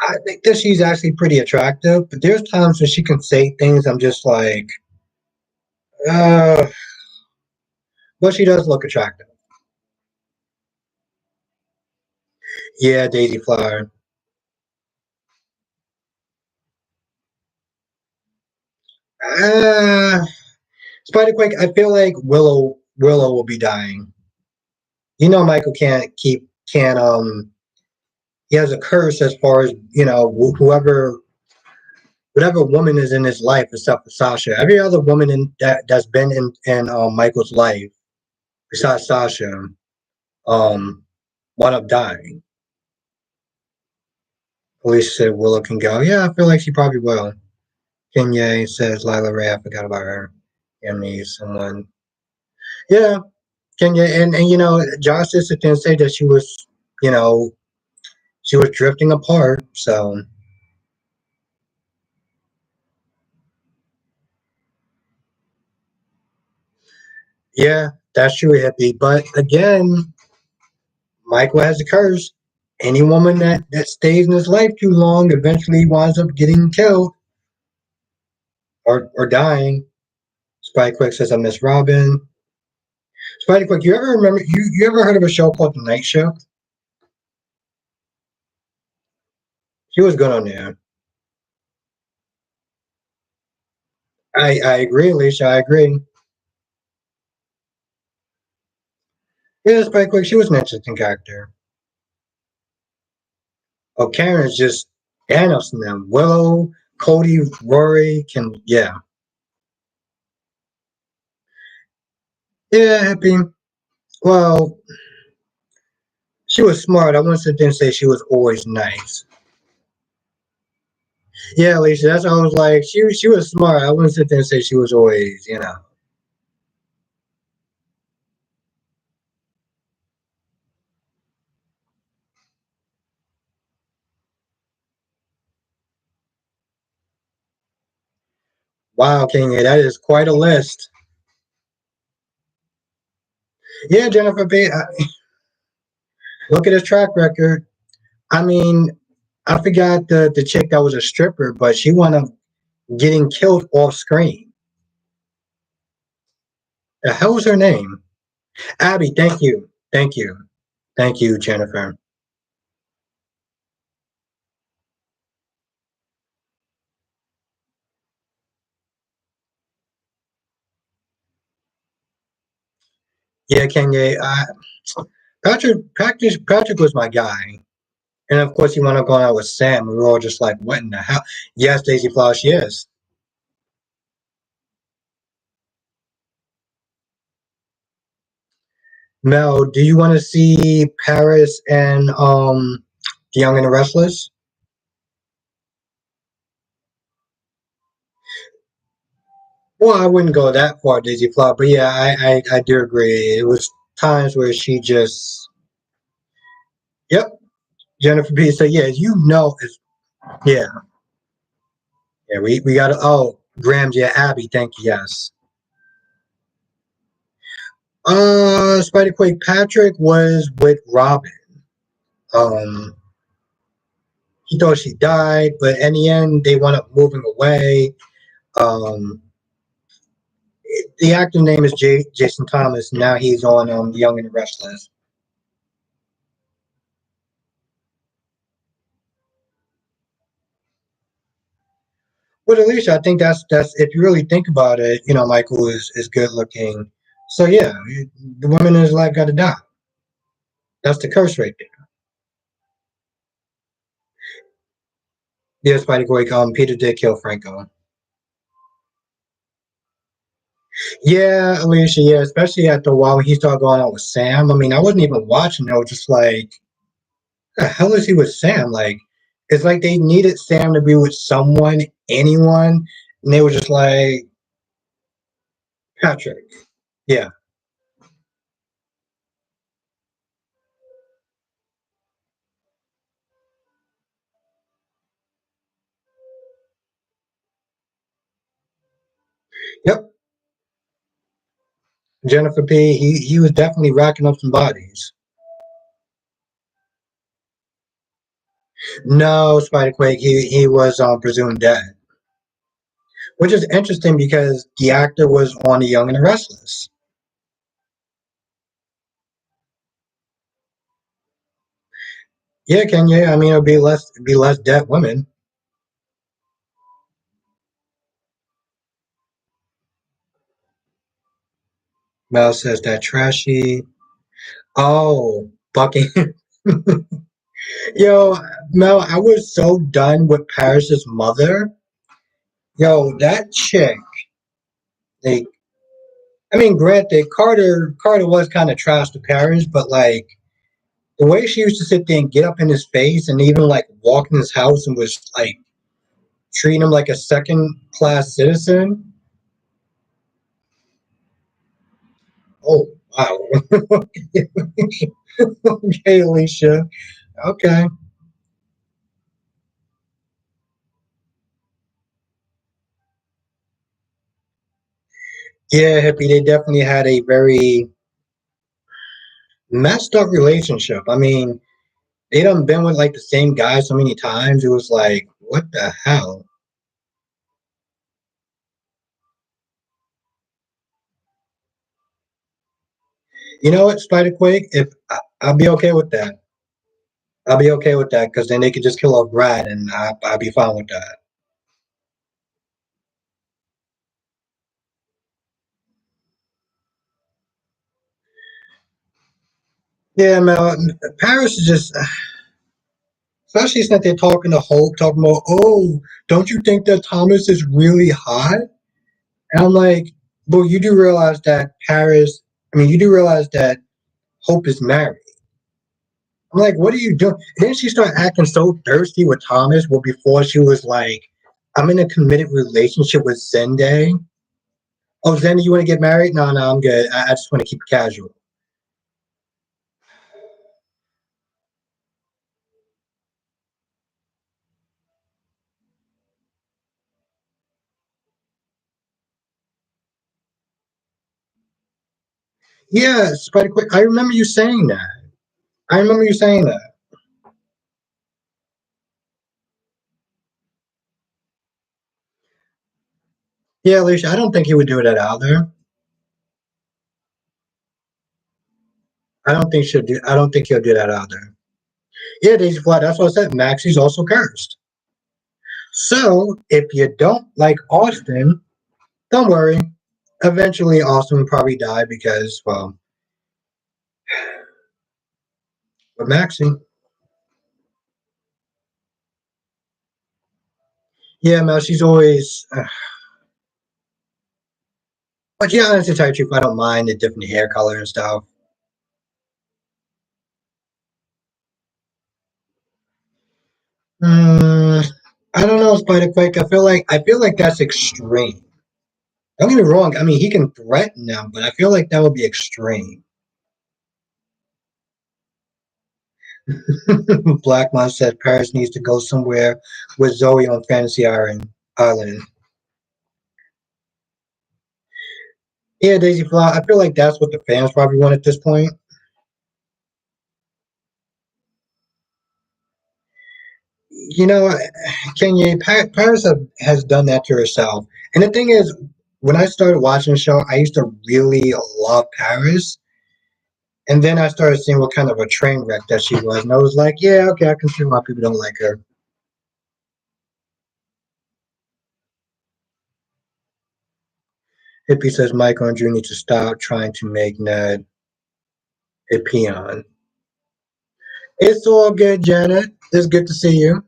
I think that she's actually pretty attractive, but there's times when she can say things I'm just like, uh but she does look attractive. Yeah, Daisy Flower. Uh Spider Quake, I feel like Willow will be dying. You know Michael can't he has a curse as far as, whoever whatever woman is in his life except for Sasha. Every other woman that's been in Michael's life besides Sasha, um, wound up dying. Alicia said Willow can go. Yeah, I feel like she probably will. Kenya says Lila Ray, I forgot about her. Emily, someone. Yeah, Kenya, and Josh just didn't say that you know, she was drifting apart. So yeah, that's true, hippie. But again, Michael has a curse. Any woman that stays in his life too long eventually winds up getting killed or dying. Spike Quick says I miss Robin. Spike Quick, you ever remember you ever heard of a show called The Night Show? She was good on there. I agree, Alicia, I agree. Yeah, Spike Quick, she was an interesting character. Oh, Karen's just Thanos and them. Willow, Cody, Rory can yeah. Yeah, happy. Well, she was smart. I wouldn't sit there and say she was always nice. Yeah, Alicia, that's what I was like. She was smart. I wouldn't sit there and say she was always. Wow, King, that is quite a list. Yeah, Jennifer B. Look at his track record. I mean, I forgot the chick that was a stripper, but she wound up getting killed off screen. The hell was her name? Abby. Thank you. Thank you. Thank you, Jennifer. Yeah, Kenya. Patrick was my guy. And of course, he wound up going out with Sam. We were all just like, what in the hell? Yes, Daisy Flash, yes. Mel, do you want to see Paris and The Young and the Restless? Well, I wouldn't go that far, Daisy Flaw, but yeah, I do agree. It was times where she just, yep, Jennifer B. So yeah, yeah, yeah, we got to, oh, Graham, yeah, Abby, thank you, yes. Spider Quake Patrick was with Robin. Um, he thought she died, but in the end, they wound up moving away. Um, the actor name is Jason Thomas. Now he's on Young and the Restless. But Alicia, I think that's if you really think about it, Michael is good looking. So yeah, the woman in his life got to die. That's the curse right there. Yes, by the way, Peter did kill Franco. Yeah, Alicia, yeah, especially after a while when he started going on with Sam. I mean, I wasn't even watching. I was just like, the hell is he with Sam? Like, it's like they needed Sam to be with someone, anyone, and they were just like, Patrick. Yeah. Yep. Jennifer P. He was definitely racking up some bodies. No, Spider Quake. He was presumed dead, which is interesting because the actor was on The Young and the Restless. Yeah, Kenya. I mean, it'll be less dead women. Mel says that trashy. Oh, fucking yo, Mel. I was so done with Paris's mother. Yo, that chick. Like, I mean, granted, Carter was kind of trash to Paris, but like the way she used to sit there and get up in his face and even like walk in his house and was like treating him like a second class citizen. Oh wow. Okay, Alicia. Okay. Yeah, hippie. They definitely had a very messed up relationship. I mean, they done been with like the same guy so many times. It was like, what the hell? You know what, Spider Quake? I'll be okay with that. I'll be okay with that because then they could just kill off Brad, and I'll be fine with that. Yeah, man. Paris is just, especially since they're talking to Hope, talking about, oh, don't you think that Thomas is really hot? And I'm like, well, you do realize that Paris, I mean, you do realize that Hope is married. I'm like, what are you doing? And then she started acting so thirsty with Thomas. Well, before she was like, I'm in a committed relationship with Zende. Oh, Zende, you want to get married? No, no, I'm good. I just want to keep it casual. Yeah, Spider Quick. I remember you saying that. I remember you saying that. Yeah, Alicia, I don't think he would do that either. I don't think he'll do that either. Yeah, Daisy Fly, that's what I said. Maxie's also cursed. So if you don't like Austin, don't worry. Eventually Austin will probably die because, well, with Maxie. Yeah, Mel, she's always but yeah, honestly, to tell you the truth, I don't mind the different hair color and stuff. Mm, I don't know, Spider Quake. I feel like that's extreme. Don't get me wrong. I mean, he can threaten them, but I feel like that would be extreme. Blackmon said Paris needs to go somewhere with Zoe on Fantasy Island. Yeah, Daisy Fly. I feel like that's what the fans probably want at this point. You know, Kenya Paris has done that to herself. And the thing is, when I started watching the show, I used to really love Paris. And then I started seeing what kind of a train wreck that she was. And I was like, yeah, okay, I can see why people don't like her. Hippie says Michael and Drew need to stop trying to make Ned a peon. It's all good, Janet. It's good to see you.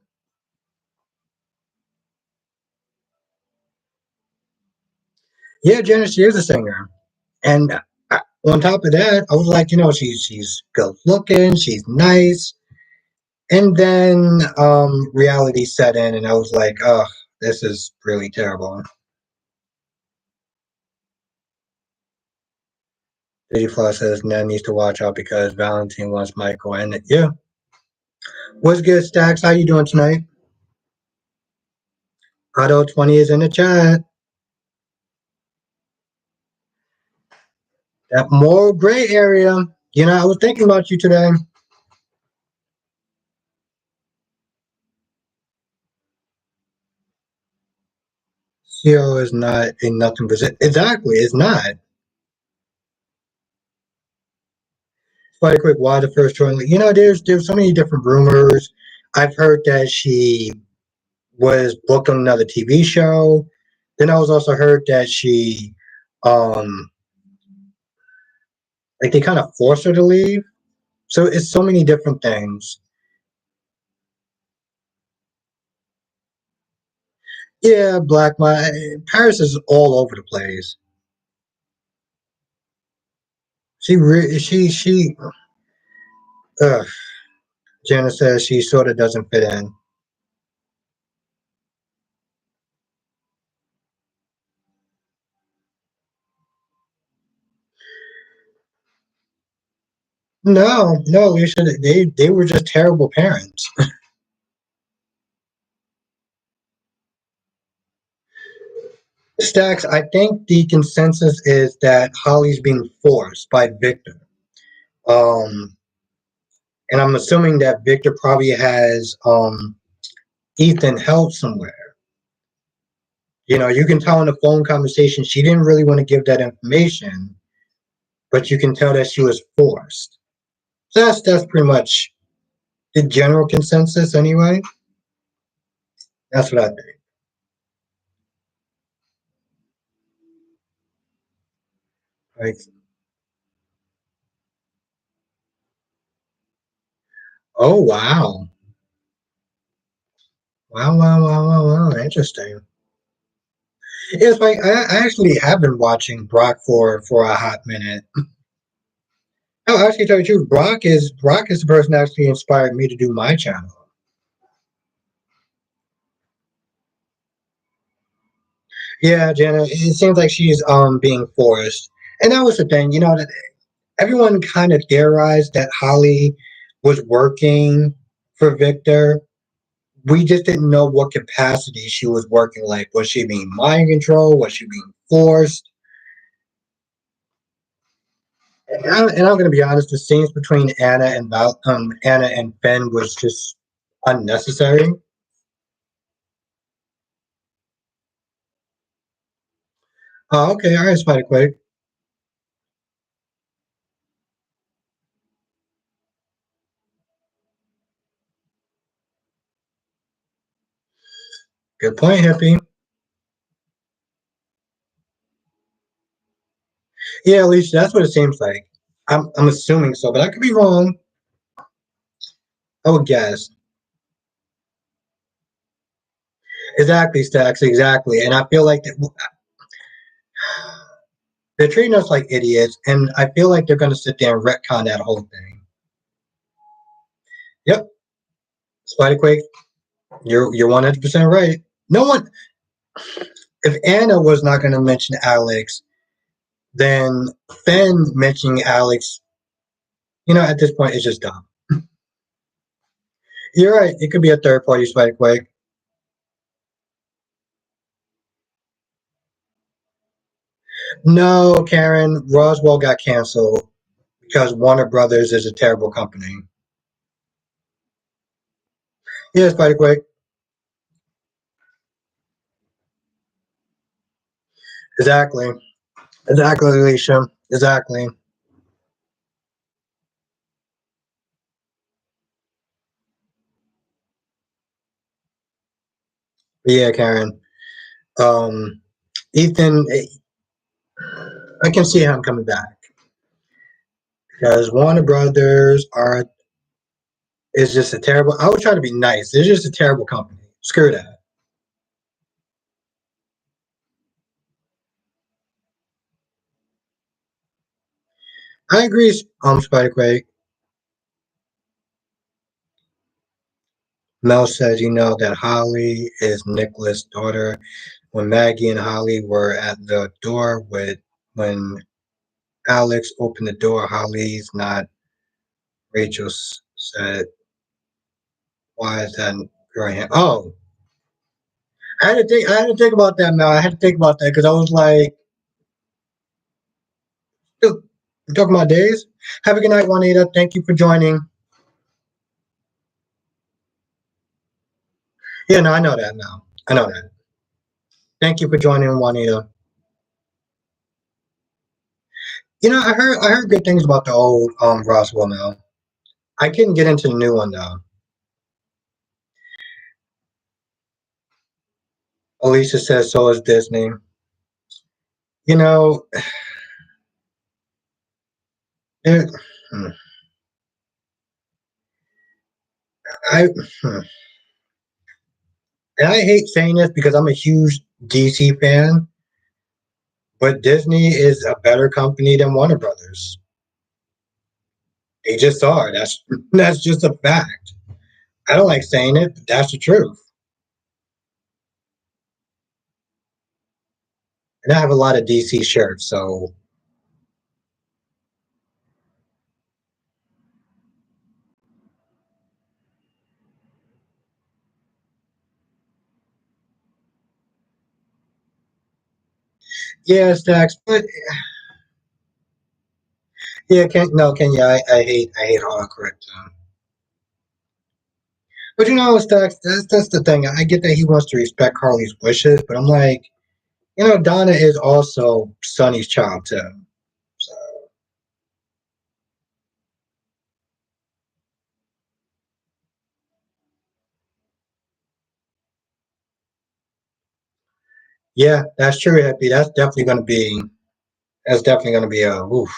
Yeah, Janet, she is a singer. And on top of that, I was like, she's good looking, she's nice. And then reality set in, and I was like, oh, this is really terrible. Diddy Plus says Ned needs to watch out because Valentine wants Michael. And yeah, what's good, Stacks? How you doing tonight? Auto 20 is in the chat. That moral gray area. I was thinking about you today. CO is not a nothing but exactly. It's not. Quite quick, why the first joint? There's so many different rumors. I've heard that she was booked on another TV show. Then I was also heard that she, um, like they kind of forced her to leave. So it's so many different things. Yeah, Black my Paris is all over the place. She. Ugh. Janice says she sort of doesn't fit in. No, no, you should. They were just terrible parents. Stacks, I think the consensus is that Holly's being forced by Victor. Um, and I'm assuming that Victor probably has Ethan help somewhere. You can tell in the phone conversation she didn't really want to give that information, but you can tell that she was forced. So that's pretty much the general consensus anyway. That's what I think. Like, oh wow. Wow, wow, wow, wow, wow. Interesting. It's like I actually have been watching Brock for a hot minute. Oh, actually, tell you the truth, Brock is the person that actually inspired me to do my channel. Yeah, Jenna, it seems like she's being forced, and that was the thing. That everyone kind of theorized that Holly was working for Victor. We just didn't know what capacity she was working. Like, was she being mind controlled? Was she being forced? And I'm going to be honest, the scenes between Anna and Finn was just unnecessary. Oh, okay, all right, Spider Quake. Good point, Hippie. Yeah, at least that's what it seems like. I'm assuming so, but I could be wrong. I would guess. Exactly, Stacks, exactly. And I feel like they're treating us like idiots, and I feel like they're going to sit there and retcon that whole thing. Yep, Spiderquake, you're 100% right. No one, if Anna was not going to mention Alex, then Finn mentioning Alex, at this point, it's just dumb. You're right. It could be a third party Spiderquake. No, Karen, Roswell got canceled because Warner Brothers is a terrible company. Yeah, Spiderquake. Exactly. Exactly, Alicia. Exactly. Yeah, Karen. Um, Ethan, I can see him coming back because Warner Brothers are is just a terrible. I would try to be nice. It's just a terrible company. Screw that. I agree. Spiderquake. Mel says, that Holly is Nicholas' daughter. When Maggie and Holly were at the door when Alex opened the door, Holly's not. Rachel said, "Why is that right here?" Oh, I had to think. I had to think about that, Mel. I had to think about that because I was like, "Dude, you talking about days?" Have a good night, Juanita. Thank you for joining. Yeah, no, I know that now. I know that. Thank you for joining, Juanita. I heard good things about the old Roswell now. I couldn't get into the new one though. Alicia says so is Disney. You know, it, hmm, I hmm, and I hate saying this because I'm a huge DC fan, but Disney is a better company than Warner Brothers. They just are. That's just a fact. I don't like saying it, but that's the truth. And I have a lot of DC shirts, so yeah, Stacks. But yeah, Kenya. I hate autocorrect. But Stacks. That's the thing. I get that he wants to respect Carly's wishes, but I'm like, Donna is also Sonny's child too. So yeah, that's true, Happy. That's definitely gonna be a oof.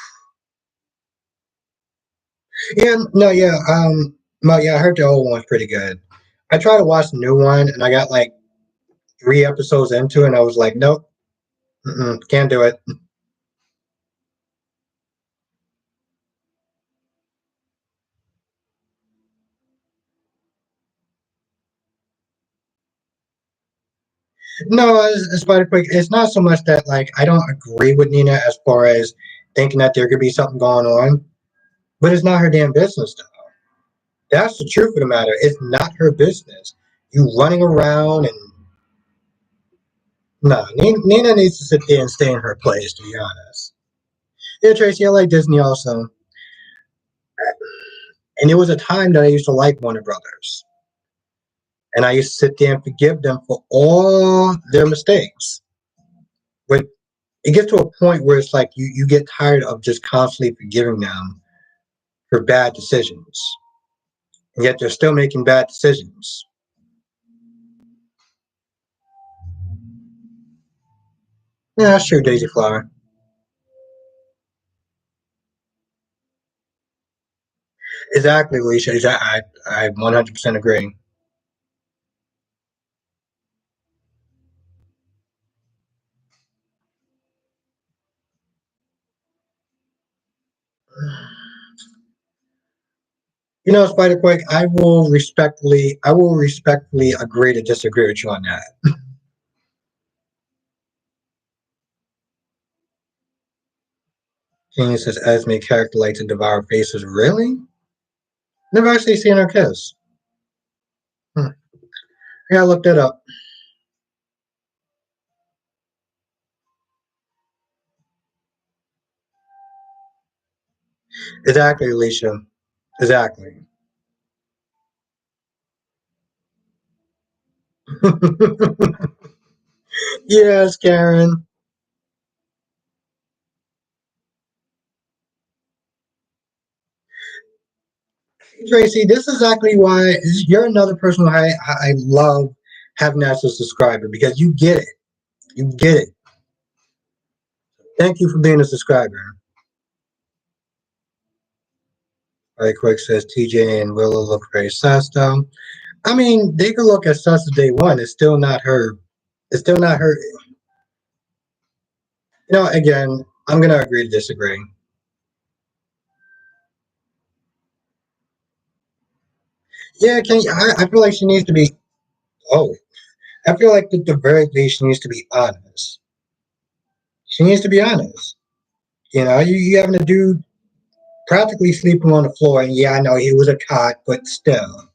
Yeah, no, yeah, no, yeah, I heard the old one's pretty good. I tried to watch the new one and I got like 3 episodes into it and I was like, nope, can't do it. No, it's quite quick. It's not so much that like I don't agree with Nina as far as thinking that there could be something going on, but it's not her damn business though. That's the truth of the matter. It's not her business. You running around and no, Nina needs to sit there and stay in her place. To be honest, Yeah, Tracy, I like Disney also. And there was a time that I used to like Warner Brothers. And I used to sit there and forgive them for all their mistakes. But it gets to a point where it's like you get tired of just constantly forgiving them for bad decisions. And yet they're still making bad decisions. Yeah, that's true, Daisy Flower. Exactly, Alicia. I 100% agree. You know, Spider Quake, I will respectfully agree to disagree with you on that. King says Esme character likes to devour faces. Really? Never actually seen her kiss. Hmm. I gotta look that up. Exactly, Alicia. Exactly. Yes, Karen. Tracy, this is exactly why you're another person who I love having as a subscriber because you get it. You get it. Thank you for being a subscriber. Right, Quick says TJ and Willow look very sus though. I mean, they could look as sus as they want. It's still not her. It's still not her. You know, again, I'm gonna agree to disagree. Yeah, I feel like she needs to be. Oh, I feel like at the very least she needs to be honest. She needs to be honest. You know, you having a dude practically sleeping on the floor, and yeah, I know he was a cot, but still.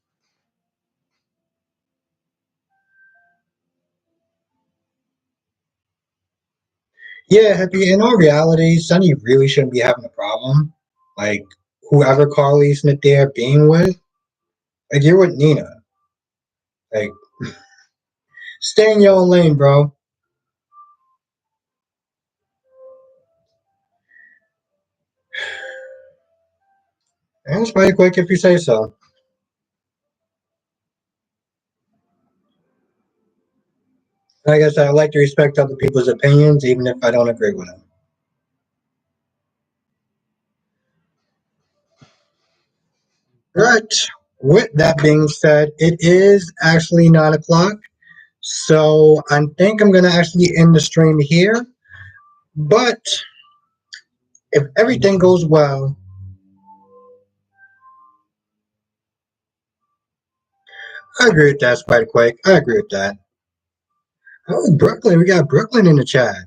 Yeah, happy. In all reality, Sonny really shouldn't be having a problem. Like whoever Carly's in there being with, like you're with Nina. Like stay in your own lane, bro. And it's pretty quick if you say so. Like I said, I like to respect other people's opinions, even if I don't agree with them. Right. With that being said, it is actually 9 o'clock. So I think I'm gonna actually end the stream here. But if everything goes well, I agree with that, Spider Quake. I agree with that. Oh, Brooklyn. We got Brooklyn in the chat.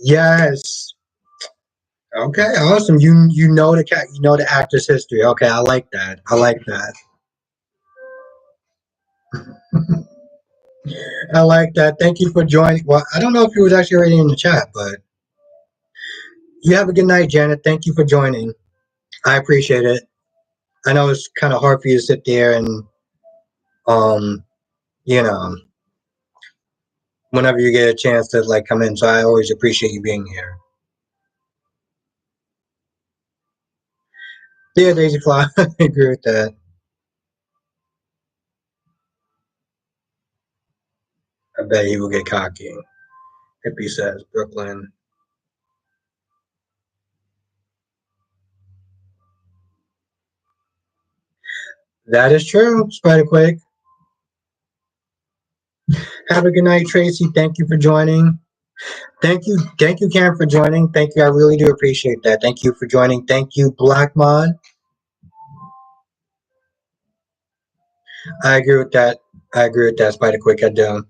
Yes. Okay, awesome. You know the cat you know the actor's history. Okay, I like that. I like that. I like that. Thank you for joining. Well, I don't know if you was actually already in the chat, but you have a good night, Janet. Thank you for joining. I appreciate it. I know it's kind of hard for you to sit there and um, you know, whenever you get a chance to like come in. So I always appreciate you being here. Yeah, Daisy Fly. I agree with that. I bet he will get cocky. Hippie says Brooklyn. That is true, Spider Quake. Have a good night, Tracy. Thank you for joining. Thank you, Karen, for joining. Thank you, I really do appreciate that. Thank you for joining. Thank you, Black Mod. I agree with that. I agree with that, Spider Quick. I do.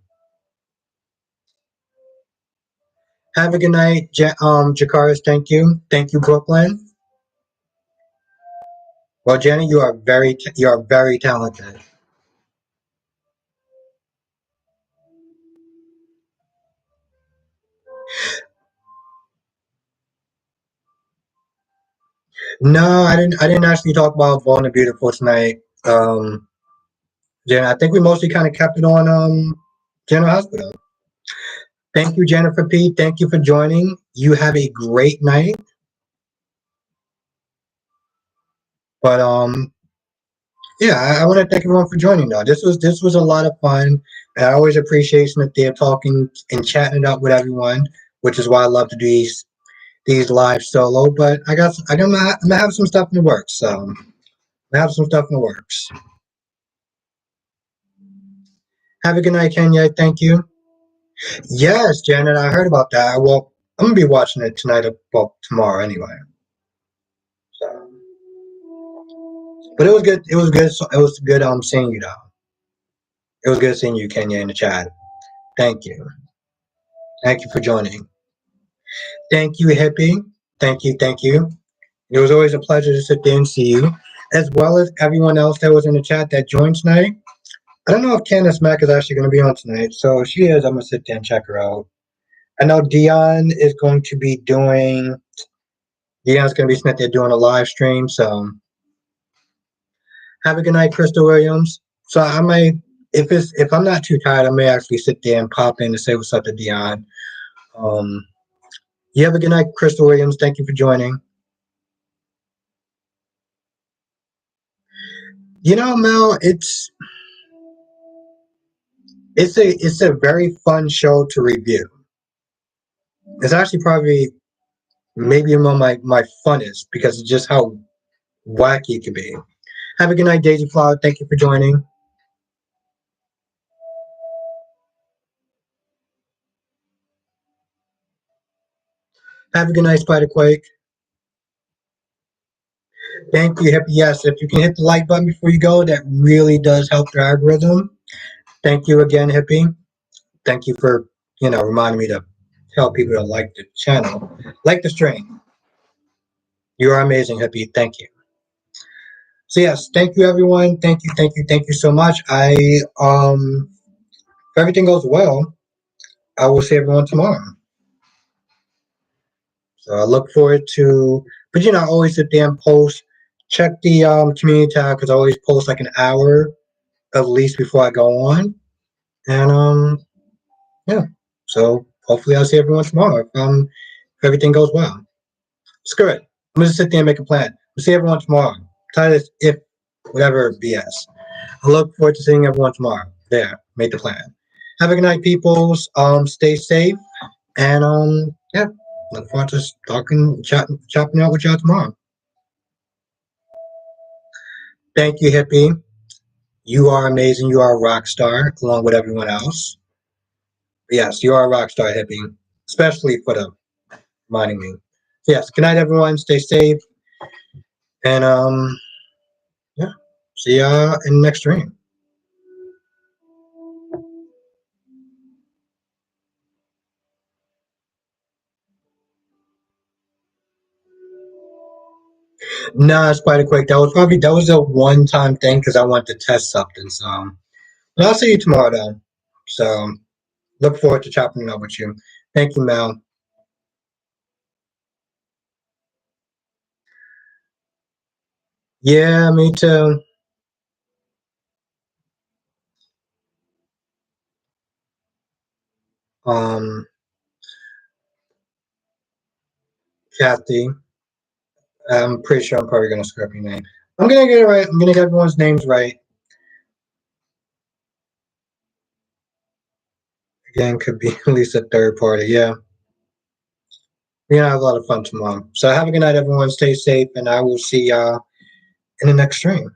Have a good night, Jakaris. Thank you. Thank you, Brooklyn. Well, Jenny, you are very talented. No, I didn't. I didn't actually talk about Bold and Beautiful tonight. Jen, I think we mostly kind of kept it on General Hospital. Thank you, Jennifer P. Thank you for joining. You have a great night. But yeah, I want to thank everyone for joining. Though this was a lot of fun, and I always appreciate that they're talking and chatting it up with everyone, which is why I love to do these live solo. But I'm gonna have some stuff in the works. So I have some stuff in the works. Have a good night, Kenya. Thank you. Yes, Janet, I heard about that. Well, I'm gonna be watching it tonight. Well, tomorrow anyway. So, but it was good. It was good. It was good. Seeing you though. It was good seeing you, Kenya, in the chat. Thank you. Thank you for joining. Thank you, Hippie. Thank you. Thank you. It was always a pleasure to sit there and see you, as well as everyone else that was in the chat that joined tonight. I don't know if Candace Mack is actually going to be on tonight, so if she is, I'm going to sit there and check her out. I know Dion is going to be doing. Dion's going to be sitting there doing a live stream, so have a good night, Crystal Williams. So I might, if I'm not too tired, I may actually sit there and pop in to say what's up to Dion. Um, you have a good night, Crystal Williams. Thank you for joining. You know, Mel, it's a very fun show to review. It's actually probably maybe among my funnest because of just how wacky it can be. Have a good night, Daisy Flower. Thank you for joining. Have a good night, Spider Quake. Thank you, Hippie. Yes, if you can hit the like button before you go, that really does help the algorithm. Thank you again, Hippie. Thank you for reminding me to tell people to like the channel, like the stream. You are amazing, Hippie. Thank you. So yes, thank you everyone. Thank you so much. If everything goes well, I will see everyone tomorrow. So I look forward to, but I always sit there and post, check the community tab because I always post like an hour at least before I go on. And yeah. So hopefully I'll see everyone tomorrow if everything goes well. Screw it. I'm gonna sit there and make a plan. We'll see everyone tomorrow. Titus, if whatever BS. I look forward to seeing everyone tomorrow. There, make the plan. Have a good night, peoples. Stay safe, and yeah, look forward to talking, chopping out with y'all tomorrow. Thank you, Hippie. You are amazing. You are a rock star, along with everyone else. Yes, you are a rock star, Hippie, especially for the reminding me. So yes, good night, everyone. Stay safe, and yeah, see ya in the next stream. Nah, Spider Quake. That was a one time thing because I wanted to test something. So, but I'll see you tomorrow though. So look forward to chopping it up with you. Thank you, Mel. Yeah, me too. Um, Kathy. I'm pretty sure I'm probably gonna screw up your name. I'm gonna get it right. I'm gonna get everyone's names right. Again, could be at least a third party. Yeah. We're gonna have a lot of fun tomorrow. So have a good night, everyone. Stay safe, and I will see y'all in the next stream.